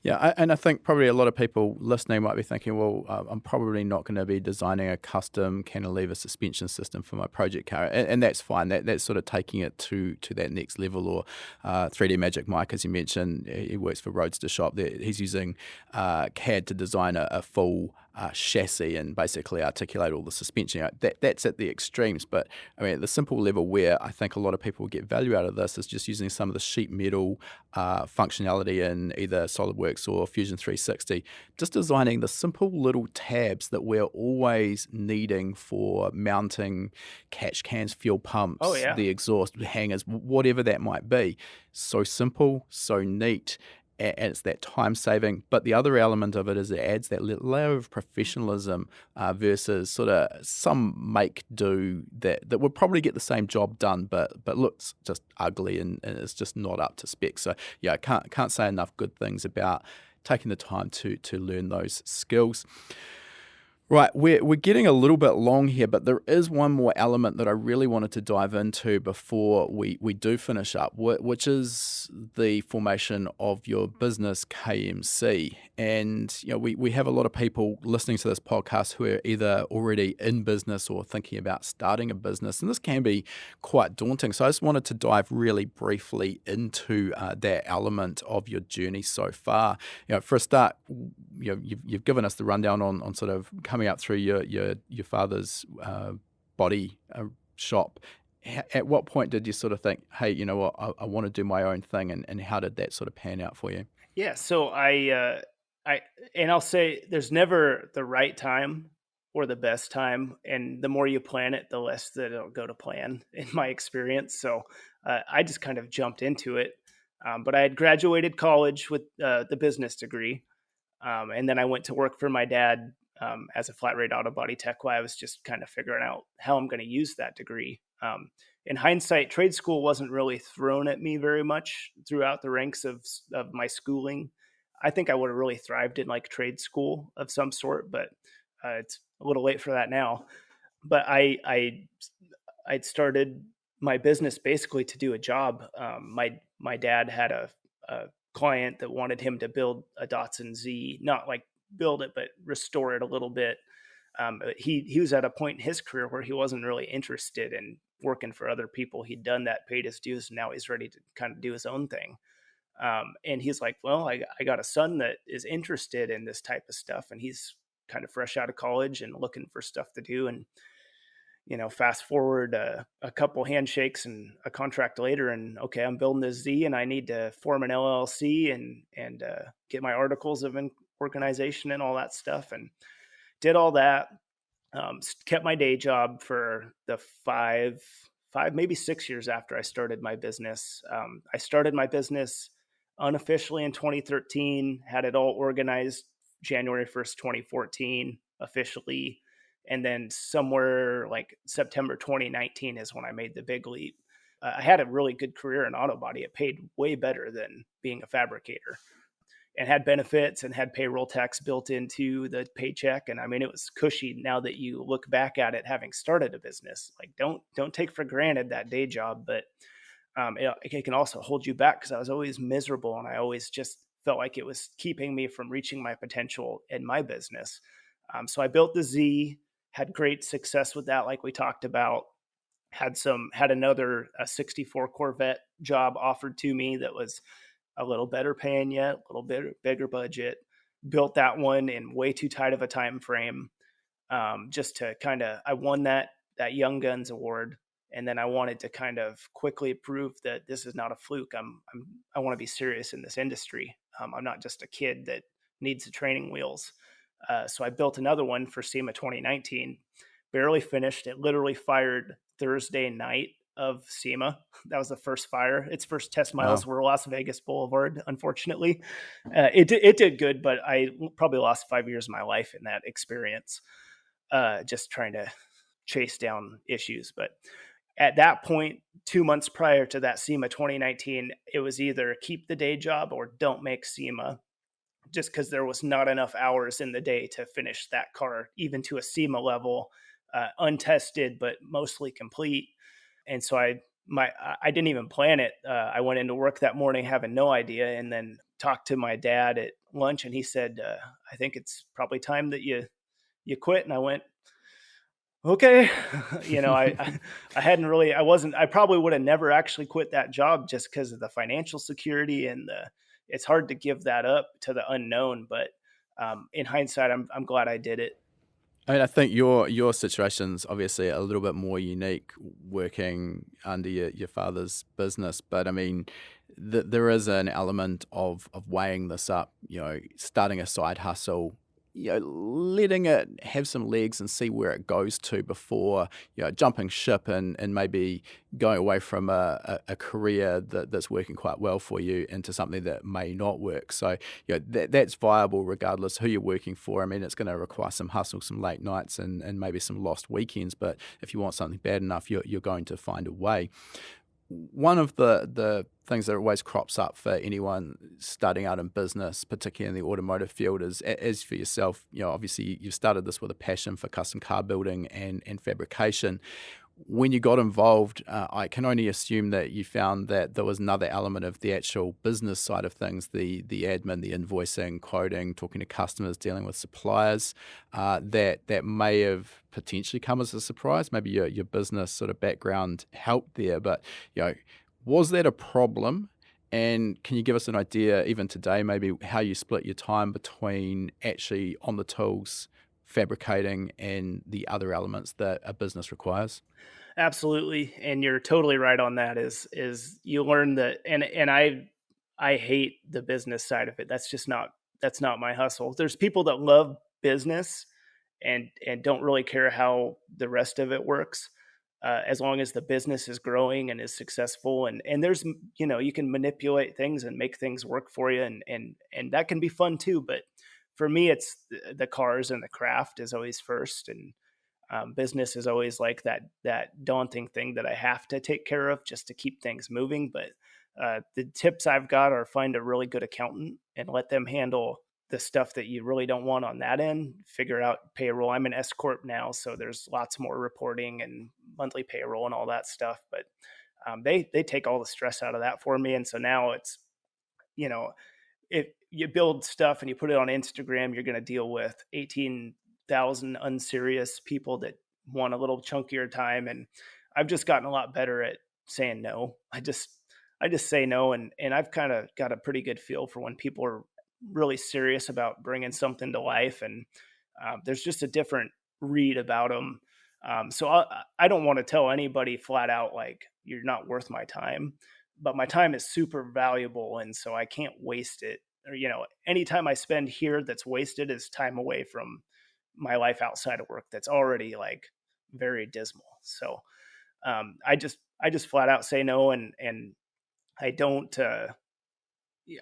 Yeah, and I think probably a lot of people listening might be thinking, well, I'm probably not going to be designing a custom cantilever suspension system for my project car, and that's fine. That's sort of taking it to that next level. Or 3D Magic Mike, as you mentioned, he works for Roadster Shop. He's using CAD to design a full chassis and basically articulate all the suspension. That's at the extremes, but I mean, at the simple level where I think a lot of people get value out of this is just using some of the sheet metal functionality in either SolidWorks or Fusion 360, just designing the simple little tabs that we're always needing for mounting catch cans, fuel Oh pumps, yeah. the exhaust hangers, whatever that might be. So simple, so neat, and it's that time saving. But the other element of it is it adds that layer of professionalism versus sort of some make do that would probably get the same job done, but looks just ugly and it's just not up to spec. So yeah, I can't say enough good things about taking the time to learn those skills. Right, we're getting a little bit long here, but there is one more element that I really wanted to dive into before we do finish up, which is the formation of your business KMC. And you know, we have a lot of people listening to this podcast who are either already in business or thinking about starting a business, and this can be quite daunting. So I just wanted to dive really briefly into that element of your journey so far. You know, for a start, you know, you've given us the rundown on sort of coming up through your father's body shop. At what point did you sort of think, hey, you know what, I want to do my own thing, and how did that sort of pan out for you? Yeah. So and I'll say there's never the right time or the best time. And the more you plan it, the less that it'll go to plan in my experience. So I just kind of jumped into it. But I had graduated college with the business degree. And then I went to work for my dad as a flat rate auto body tech while I was just kind of figuring out how I'm going to use that degree. In hindsight, trade school wasn't really thrown at me very much throughout the ranks of my schooling. I think I would have really thrived in like trade school of some sort, but it's a little late for that now. But I'd started my business basically to do a job. My dad had a client that wanted him to build a Datsun Z, not like build it, but restore it a little bit. He was at a point in his career where he wasn't really interested in working for other people. He'd done that, paid his dues, and now he's ready to kind of do his own thing. And he's like, well, I got a son that is interested in this type of stuff, and he's kind of fresh out of college and looking for stuff to do. And fast forward a couple handshakes and a contract later, and okay, I'm building this Z, and I need to form an LLC and get my articles of organization and all that stuff, and did all that. Kept my day job for the five, maybe 6 years after I started my business. I started my business unofficially in 2013, had it all organized January 1st, 2014, officially. And then somewhere like September 2019 is when I made the big leap. I had a really good career in auto body. It paid way better than being a fabricator, and had benefits and had payroll tax built into the paycheck. And I mean, it was cushy. Now that you look back at it, having started a business, like don't take for granted that day job, but it can also hold you back, because I was always miserable and I always just felt like it was keeping me from reaching my potential in my business. So I built the Z, had great success with that, like we talked about. Had another 64 Corvette job offered to me that was a little better paying yet, a little bit bigger budget. Built that one in way too tight of a time frame, just to I won that Young Guns award, and then I wanted to kind of quickly prove that this is not a fluke. I want to be serious in this industry. I'm not just a kid that needs the training wheels. So I built another one for SEMA 2019. Barely finished. It literally fired Thursday night of SEMA. That was the first fire. Its first test miles Wow. were Las Vegas Boulevard, unfortunately. It did good, but I probably lost 5 years of my life in that experience, just trying to chase down issues. But at that point, 2 months prior to that SEMA 2019, it was either keep the day job or don't make SEMA, just because there was not enough hours in the day to finish that car, even to a SEMA level, untested, but mostly complete. And so I didn't even plan it. I went into work that morning having no idea, and then talked to my dad at lunch, and he said, I think it's probably time that you quit. And I went, okay. I hadn't really, I probably would have never actually quit that job, just because of the financial security and it's hard to give that up to the unknown. But in hindsight, I'm glad I did it. I mean, I think your situation's obviously a little bit more unique, working under your father's business. But I mean, there is an element of weighing this up. Starting a side hustle, letting it have some legs and see where it goes to before jumping ship and maybe going away from a career that's working quite well for you into something that may not work. So that's viable regardless who you're working for. I mean, it's going to require some hustle, some late nights, and maybe some lost weekends. But if you want something bad enough, you're going to find a way. One of the things that always crops up for anyone starting out in business, particularly in the automotive field, is as for yourself, obviously you started this with a passion for custom car building and fabrication. When you got involved, I can only assume that you found that there was another element of the actual business side of things, the admin, the invoicing, quoting, talking to customers, dealing with suppliers, that may have potentially come as a surprise. Maybe your business sort of background helped there, but was that a problem? And can you give us an idea, even today, maybe how you split your time between actually on the tools, fabricating, and the other elements that a business requires? Absolutely. And you're totally right on that. Is you learn that, and I hate the business side of it. That's not my hustle. There's people that love business and don't really care how the rest of it works, as long as the business is growing and is successful. And there's, you can manipulate things and make things work for you, and that can be fun too. But for me, it's the cars and the craft is always first, and business is always like that daunting thing that I have to take care of just to keep things moving. But the tips I've got are find a really good accountant and let them handle the stuff that you really don't want on that end. Figure out payroll. I'm an S corp now, so there's lots more reporting and monthly payroll and all that stuff. But they take all the stress out of that for me, and so now it's, you know if you build stuff and you put it on Instagram, you're going to deal with 18,000 unserious people that want a little chunkier time. And I've just gotten a lot better at saying no. I just say no. And I've kind of got a pretty good feel for when people are really serious about bringing something to life. And there's just a different read about them. So I don't want to tell anybody flat out like you're not worth my time, but my time is super valuable, and so I can't waste it. Or any time I spend here that's wasted is time away from my life outside of work that's already like very dismal. So I just flat out say no, and I don't.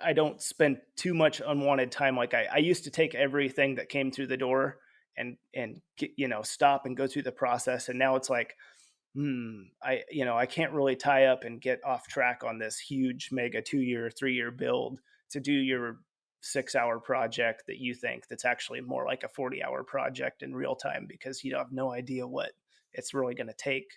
I don't spend too much unwanted time. Like I used to take everything that came through the door and get, stop and go through the process. And now it's like, I can't really tie up and get off track on this huge mega 2 year, 3 year build to do your 6 hour project that you think that's actually more like a 40-hour project in real time, because you have no idea what it's really going to take.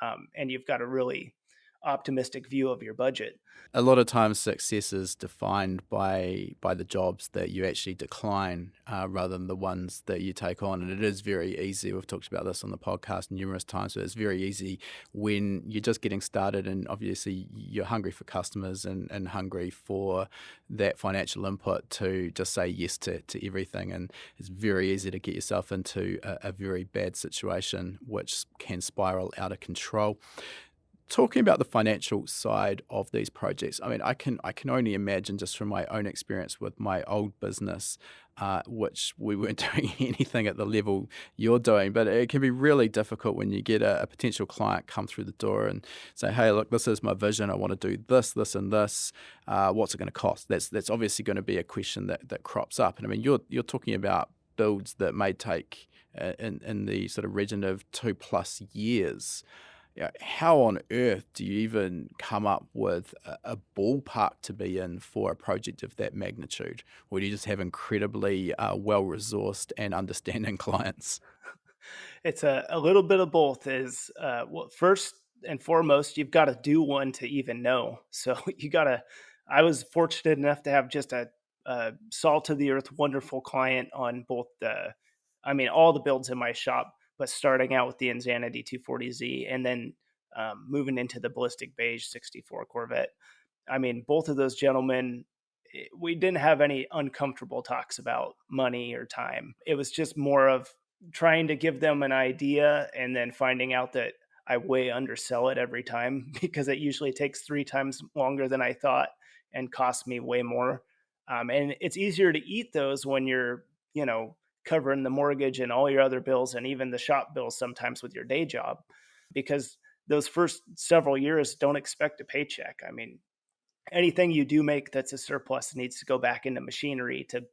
And you've got a really optimistic view of your budget. A lot of times success is defined by the jobs that you actually decline rather than the ones that you take on. And it is very easy. We've talked about this on the podcast numerous times, but it's very easy when you're just getting started and obviously you're hungry for customers and hungry for that financial input to just say yes to everything. And it's very easy to get yourself into a very bad situation, which can spiral out of control. Talking about the financial side of these projects, I mean, I can only imagine just from my own experience with my old business, which we weren't doing anything at the level you're doing, but it can be really difficult when you get a potential client come through the door and say, "Hey, look, this is my vision. I want to do this, this, and this. What's it going to cost?" That's obviously going to be a question that crops up, and I mean, you're talking about builds that may take in the sort of region of 2+ years. Yeah, how on earth do you even come up with a ballpark to be in for a project of that magnitude? Or do you just have incredibly well-resourced and understanding clients? It's a little bit of both. Is well, first and foremost, you've got to do one to even know. So you got to. I was fortunate enough to have just a salt to the earth, wonderful client on both all the builds in my shop, but starting out with the InZanity 240Z and then moving into the Ballistic Beige 64 Corvette. I mean, both of those gentlemen, we didn't have any uncomfortable talks about money or time. It was just more of trying to give them an idea and then finding out that I way undersell it every time because it usually takes 3 times longer than I thought and costs me way more. And it's easier to eat those when you're, covering the mortgage and all your other bills and even the shop bills sometimes with your day job, because those first several years don't expect a paycheck. I mean, anything you do make that's a surplus needs to go back into machinery to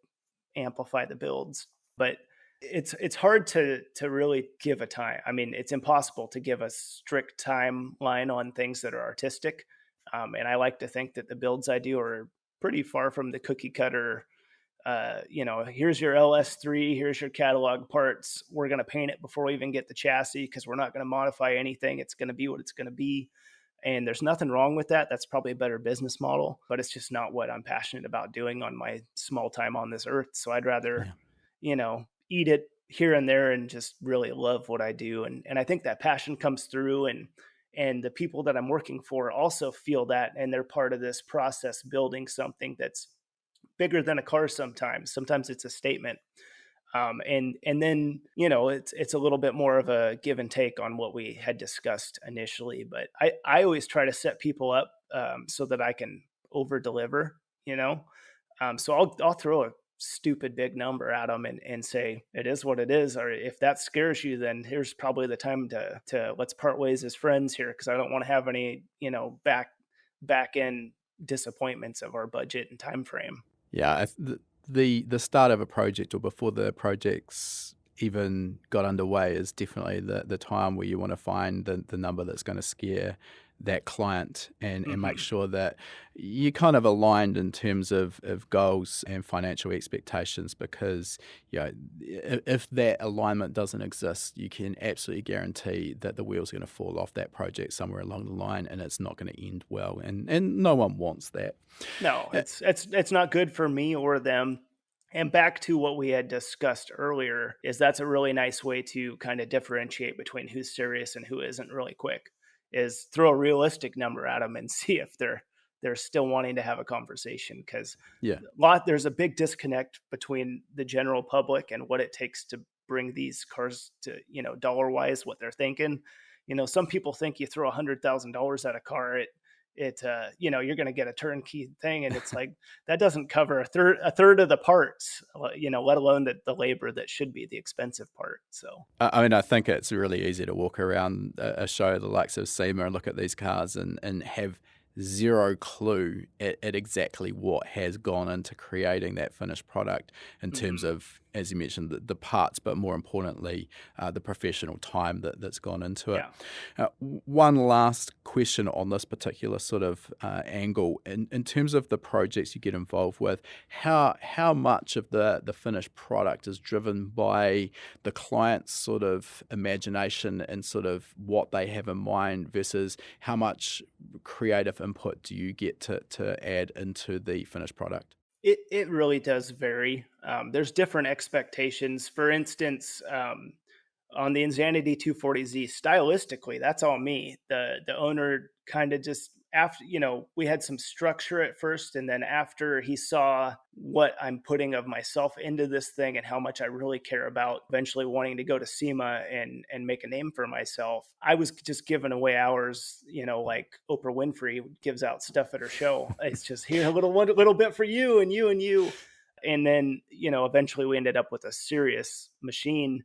amplify the builds. But it's hard to really give a time. I mean, it's impossible to give a strict timeline on things that are artistic. And I like to think that the builds I do are pretty far from the cookie cutter. Here's your LS3, here's your catalog parts. We're going to paint it before we even get the chassis because we're not going to modify anything. It's going to be what it's going to be. And there's nothing wrong with that. That's probably a better business model, but it's just not what I'm passionate about doing on my small time on this earth. So I'd rather, Yeah. eat it here and there and just really love what I do. And I think that passion comes through, and the people that I'm working for also feel that, and they're part of this process building something that's bigger than a car sometimes. Sometimes it's a statement. And then it's a little bit more of a give and take on what we had discussed initially. But I always try to set people up so that I can over deliver. So I'll throw a stupid big number at them and say it is what it is. Or if that scares you, then here's probably the time to let's part ways as friends here, because I don't want to have any back end disappointments of our budget and time frame. Yeah, the start of a project or before the project's even got underway is definitely the time where you want to find the number that's going to scare that client and make Hmm. sure that you kind of aligned in terms of goals and financial expectations, because if that alignment doesn't exist, you can absolutely guarantee that the wheel's going to fall off that project somewhere along the line and it's not going to end well, and no one wants that. No, Uh, it's not good for me or them. And back to what we had discussed earlier, is that's a really nice way to kind of differentiate between who's serious and who isn't really quick. Is throw a realistic number at them and see if they're still wanting to have a conversation, because yeah. there's a big disconnect between the general public and what it takes to bring these cars to, dollar wise, what they're thinking. Some people think you throw $100,000 at a car, you're going to get a turnkey thing. And it's like, that doesn't cover a third of the parts, let alone the labor that should be the expensive part. So, I mean, I think it's really easy to walk around a show the likes of SEMA and look at these cars and have zero clue at exactly what has gone into creating that finished product in terms of, as you mentioned, the parts, but more importantly, the professional time that's gone into it. yeah. One last question on this particular sort of angle. In terms of the projects you get involved with, how much of the finished product is driven by the client's sort of imagination and sort of what they have in mind versus how much creative input do you get to add into the finished product? It really does vary. There's different expectations. For instance, on the InZanity 240Z, stylistically, that's all me. The owner kind of just, after, we had some structure at first, and then after he saw what I'm putting of myself into this thing and how much I really care about eventually wanting to go to SEMA and make a name for myself, I was just giving away hours, like Oprah Winfrey gives out stuff at her show. It's just, here, a little bit for you and you and you. And then, eventually we ended up with a serious machine.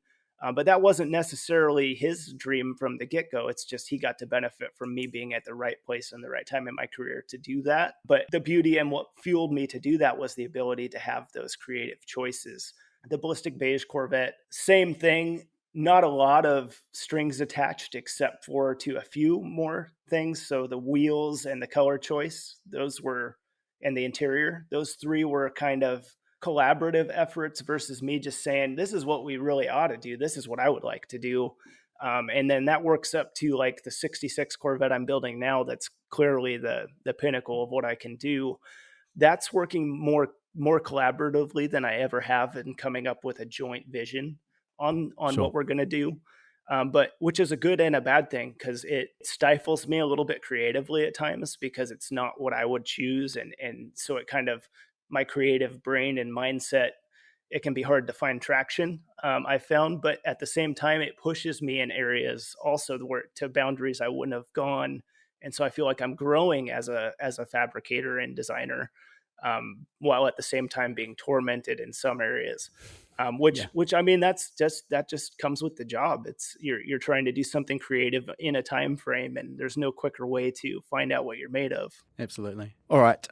But that wasn't necessarily his dream from the get-go. It's just he got to benefit from me being at the right place and the right time in my career to do that. But the beauty and what fueled me to do that was the ability to have those creative choices. The Ballistic Beige Corvette, same thing. Not a lot of strings attached except for to a few more things. So the wheels and the color choice, and the interior, those three were kind of collaborative efforts versus me just saying, this is what we really ought to do. This is what I would like to do. And then that works up to like the 66 Corvette I'm building now. That's clearly the pinnacle of what I can do. That's working more collaboratively than I ever have in coming up with a joint vision on Sure. what we're going to do. But which is a good and a bad thing, because it stifles me a little bit creatively at times because it's not what I would choose. And so it kind of, my creative brain and mindset, it can be hard to find traction, I found. But at the same time, it pushes me in areas also to boundaries I wouldn't have gone. And so I feel like I'm growing as a fabricator and designer, while at the same time being tormented in some areas. Which I mean, that just comes with the job. It's you're trying to do something creative in a time frame, and there's no quicker way to find out what you're made of. Absolutely. All right.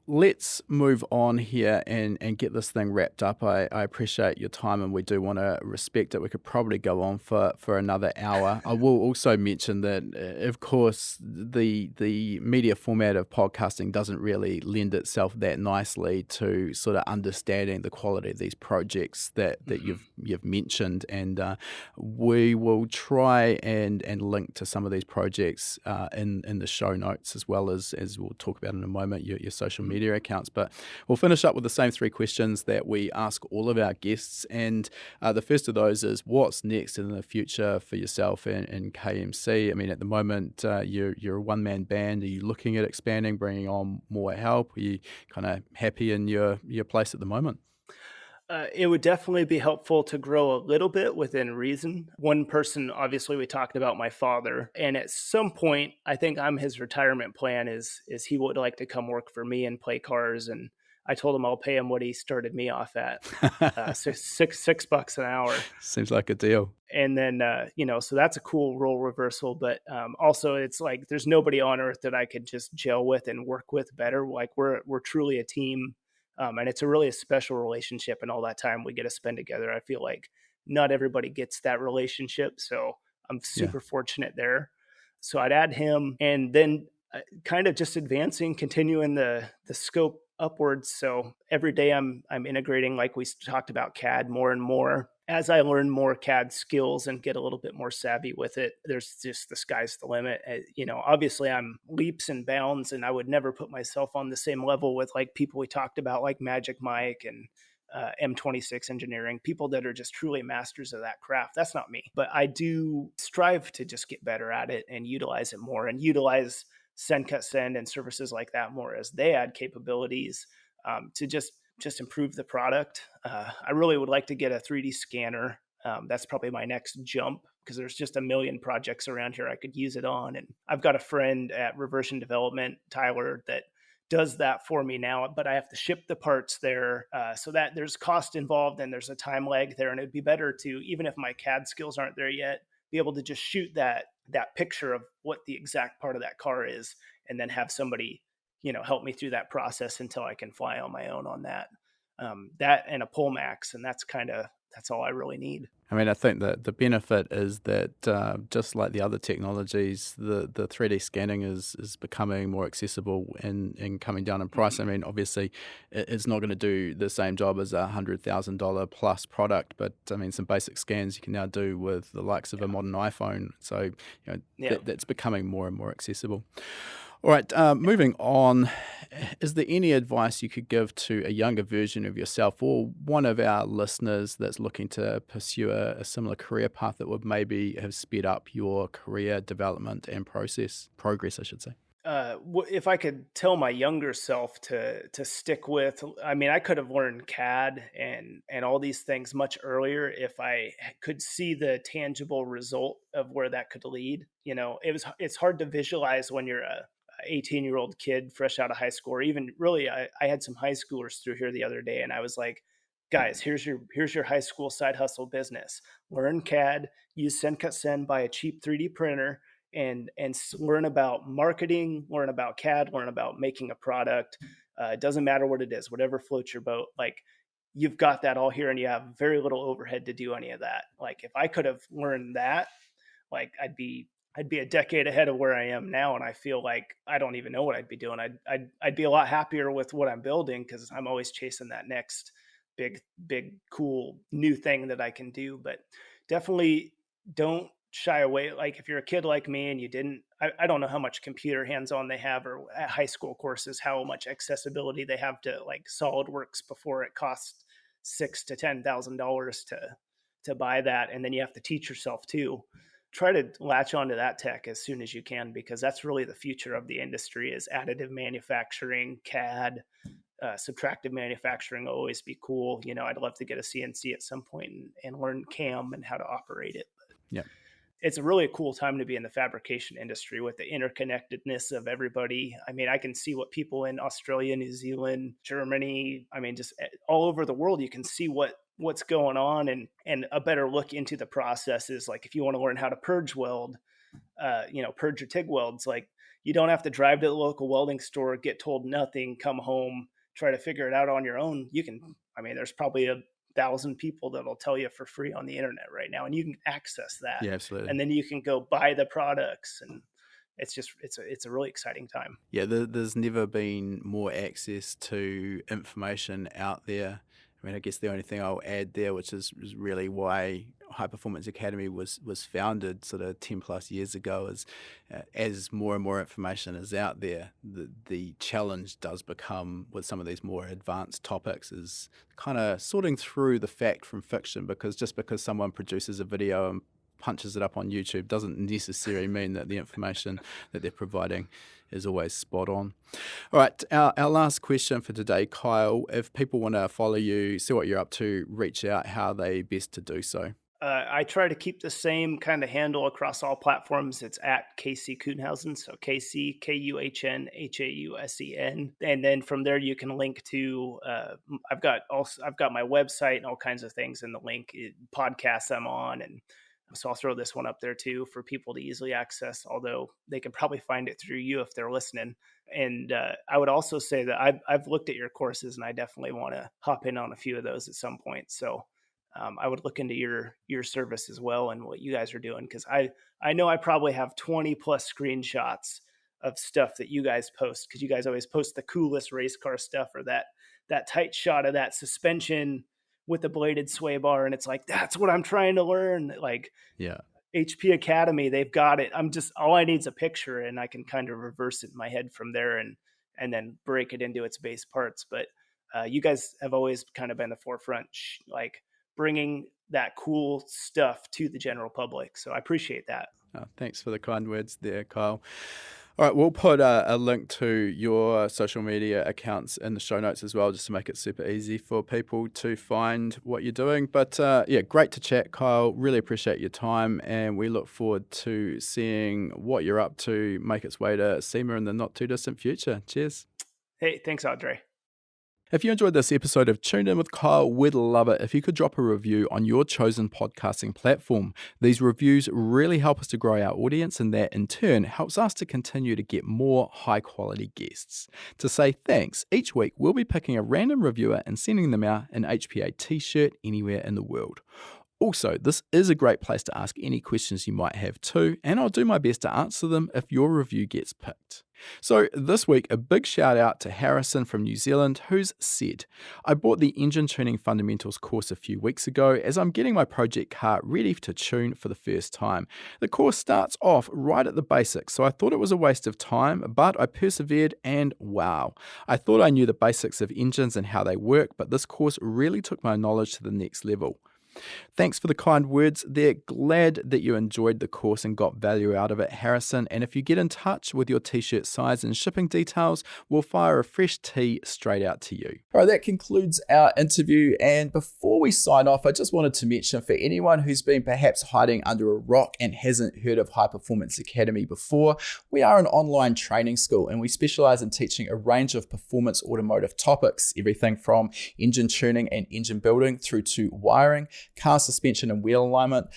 Let's move on here and get this thing wrapped up. I appreciate your time, and we do want to respect it. We could probably go on for another hour. I will also mention that, of course, the media format of podcasting doesn't really lend itself that nicely to sort of understanding the quality of these projects that you've mentioned, and we will try and link to some of these projects in the show notes, as well as we'll talk about in a moment, your social media accounts. But we'll finish up with the same three questions that we ask all of our guests, and the first of those is, what's next in the future for yourself and KMC? I mean, at the moment, you're a one-man band. Are you looking at expanding, bringing on more help? Are you kind of happy in your place at the moment? It would definitely be helpful to grow a little bit within reason. One person, obviously, we talked about my father, and at some point, I think his retirement plan is he would like to come work for me and play cars. And I told him I'll pay him what he started me off at, $6 an hour. Seems like a deal. And then, so that's a cool role reversal. But also, it's like there's nobody on earth that I could just gel with and work with better. Like we're truly a team. And it's a special relationship, and all that time we get to spend together. I feel like not everybody gets that relationship. So I'm super fortunate there. So I'd add him, and then kind of just continuing the scope upwards. So every day I'm integrating, like we talked about, CAD more and more. As I learn more CAD skills and get a little bit more savvy with it, there's just the sky's the limit. Obviously I'm leaps and bounds, and I would never put myself on the same level with like people we talked about, like Magic Mike and M26 Engineering, people that are just truly masters of that craft. That's not me, but I do strive to just get better at it and utilize it more, and utilize Send Cut Send and services like that more as they add capabilities to just improve the product. I really would like to get a 3D scanner. That's probably my next jump because there's just a million projects around here I could use it on. And I've got a friend at Reversion Development, Tyler, that does that for me now, but I have to ship the parts there. So that there's cost involved and there's a time lag there. And it'd be better to, even if my CAD skills aren't there yet, be able to just shoot that picture of what the exact part of that car is, and then have somebody, help me through that process until I can fly on my own on that. That and a pull max, and that's all I really need. I mean, I think that the benefit is that just like the other technologies, the 3D scanning is becoming more accessible and coming down in price. I mean, obviously, it's not going to do the same job as a $100,000 plus product, but I mean, some basic scans you can now do with the likes of a modern iPhone. So, that's becoming more and more accessible. All right, moving on, is there any advice you could give to a younger version of yourself or one of our listeners that's looking to pursue a similar career path that would maybe have sped up your career development and progress, I should say? If I could tell my younger self to stick with, I mean, I could have learned CAD and all these things much earlier if I could see the tangible result of where that could lead. It's hard to visualize when you're a 18-year-old kid fresh out of high school, or even really, I had some high schoolers through here the other day, and I was like, guys, here's your high school side hustle business. Learn CAD, use SendCutSend, buy a cheap 3D printer, and learn about marketing, learn about CAD, learn about making a product. It doesn't matter what it is, whatever floats your boat. Like, you've got that all here, and you have very little overhead to do any of that. Like, if I could have learned that, like, I'd be a decade ahead of where I am now, and I feel like I don't even know what I'd be doing. I'd be a lot happier with what I'm building because I'm always chasing that next big cool new thing that I can do. But definitely don't shy away. Like, if you're a kid like me and you didn't, I don't know how much computer hands-on they have, or at high school courses how much accessibility they have to like SolidWorks before it costs $6,000 to $10,000 to buy that, and then you have to teach yourself too. Try to latch onto that tech as soon as you can, because that's really the future of the industry, is additive manufacturing, CAD. Subtractive manufacturing will always be cool. I'd love to get a CNC at some point and learn CAM and how to operate it. Yeah. It's a really cool time to be in the fabrication industry with the interconnectedness of everybody. I mean, I can see what people in Australia, New Zealand, Germany, I mean, just all over the world, you can see what's going on, and a better look into the processes. Like, if you want to learn how to purge weld, purge your TIG welds, like, you don't have to drive to the local welding store, get told nothing, come home, try to figure it out on your own. There's probably 1,000 people that'll tell you for free on the internet right now, and you can access that. Yeah, absolutely. And then you can go buy the products, and it's a really exciting time. Yeah, there's never been more access to information out there. I mean, I guess the only thing I'll add there, which is really why High Performance Academy was founded sort of 10 plus years ago, is as more and more information is out there, the challenge does become with some of these more advanced topics is kind of sorting through the fact from fiction, because just because someone produces a video and punches it up on YouTube doesn't necessarily mean that the information that they're providing is always spot on. All right, our last question for today, Kyle. If people want to follow you, see what you're up to, reach out, how are they best to do so? I try to keep the same kind of handle across all platforms. It's at KC Kuhnhausen, so KC Kuhnhausen, and then from there you can link to. I've got my website and all kinds of things in the link. Podcasts I'm on, and so I'll throw this one up there too for people to easily access, although they can probably find it through you if they're listening. And I would also say that I've looked at your courses, and I definitely want to hop in on a few of those at some point. So I would look into your service as well and what you guys are doing, because I know I probably have 20 plus screenshots of stuff that you guys post, because you guys always post the coolest race car stuff, or that tight shot of that suspension with the bladed sway bar, and it's like, that's what I'm trying to learn. Like, yeah, HP Academy, they've got it. All I need is a picture, and I can kind of reverse it in my head from there and then break it into its base parts. But you guys have always kind of been the forefront, like bringing that cool stuff to the general public. So I appreciate that. Thanks for the kind words there, Kyle. All right, we'll put a link to your social media accounts in the show notes as well, just to make it super easy for people to find what you're doing. But yeah, great to chat, Kyle. Really appreciate your time, and we look forward to seeing what you're up to make its way to SEMA in the not too distant future. Cheers. Hey, thanks, Andre. If you enjoyed this episode of Tuned In with Kyle, we'd love it if you could drop a review on your chosen podcasting platform. These reviews really help us to grow our audience, and that in turn helps us to continue to get more high quality guests. To say thanks, each week we'll be picking a random reviewer and sending them out an HPA t-shirt anywhere in the world. Also, this is a great place to ask any questions you might have too, and I'll do my best to answer them if your review gets picked. So this week, a big shout out to Harrison from New Zealand, who's said, I bought the Engine Tuning Fundamentals course a few weeks ago as I'm getting my project car ready to tune for the first time. The course starts off right at the basics, so I thought it was a waste of time, but I persevered and wow. I thought I knew the basics of engines and how they work, but this course really took my knowledge to the next level. Thanks for the kind words. They're glad that you enjoyed the course and got value out of it, Harrison. And if you get in touch with your t-shirt size and shipping details, we'll fire a fresh tee straight out to you. All right, that concludes our interview. And before we sign off, I just wanted to mention for anyone who's been perhaps hiding under a rock and hasn't heard of High Performance Academy before, we are an online training school and we specialize in teaching a range of performance automotive topics, everything from engine tuning and engine building through to wiring, car suspension and wheel alignment,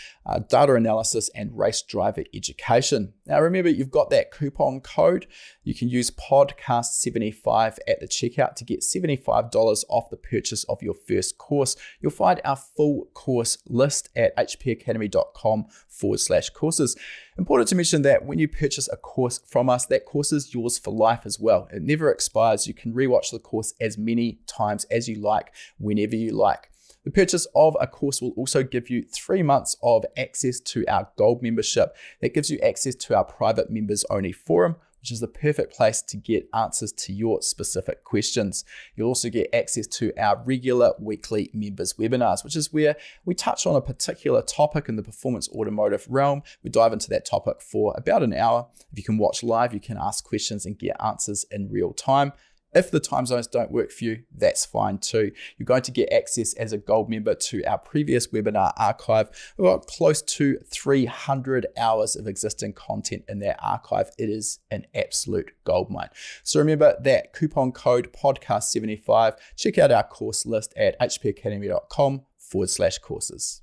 data analysis, and race driver education. Now remember, you've got that coupon code. You can use podcast75 at the checkout to get $75 off the purchase of your first course. You'll find our full course list at hpacademy.com/courses. Important to mention that when you purchase a course from us, that course is yours for life as well. It never expires. You can rewatch the course as many times as you like, whenever you like. The purchase of a course will also give you 3 months of access to our Gold membership. That gives you access to our private members only forum, which is the perfect place to get answers to your specific questions. You'll also get access to our regular weekly members webinars, which is where we touch on a particular topic in the performance automotive realm. We dive into that topic for about an hour. If you can watch live, you can ask questions and get answers in real time. If the time zones don't work for you, that's fine too. You're going to get access as a Gold member to our previous webinar archive. We've got close to 300 hours of existing content in that archive. It is an absolute goldmine. So remember that coupon code podcast75. Check out our course list at hpacademy.com/courses.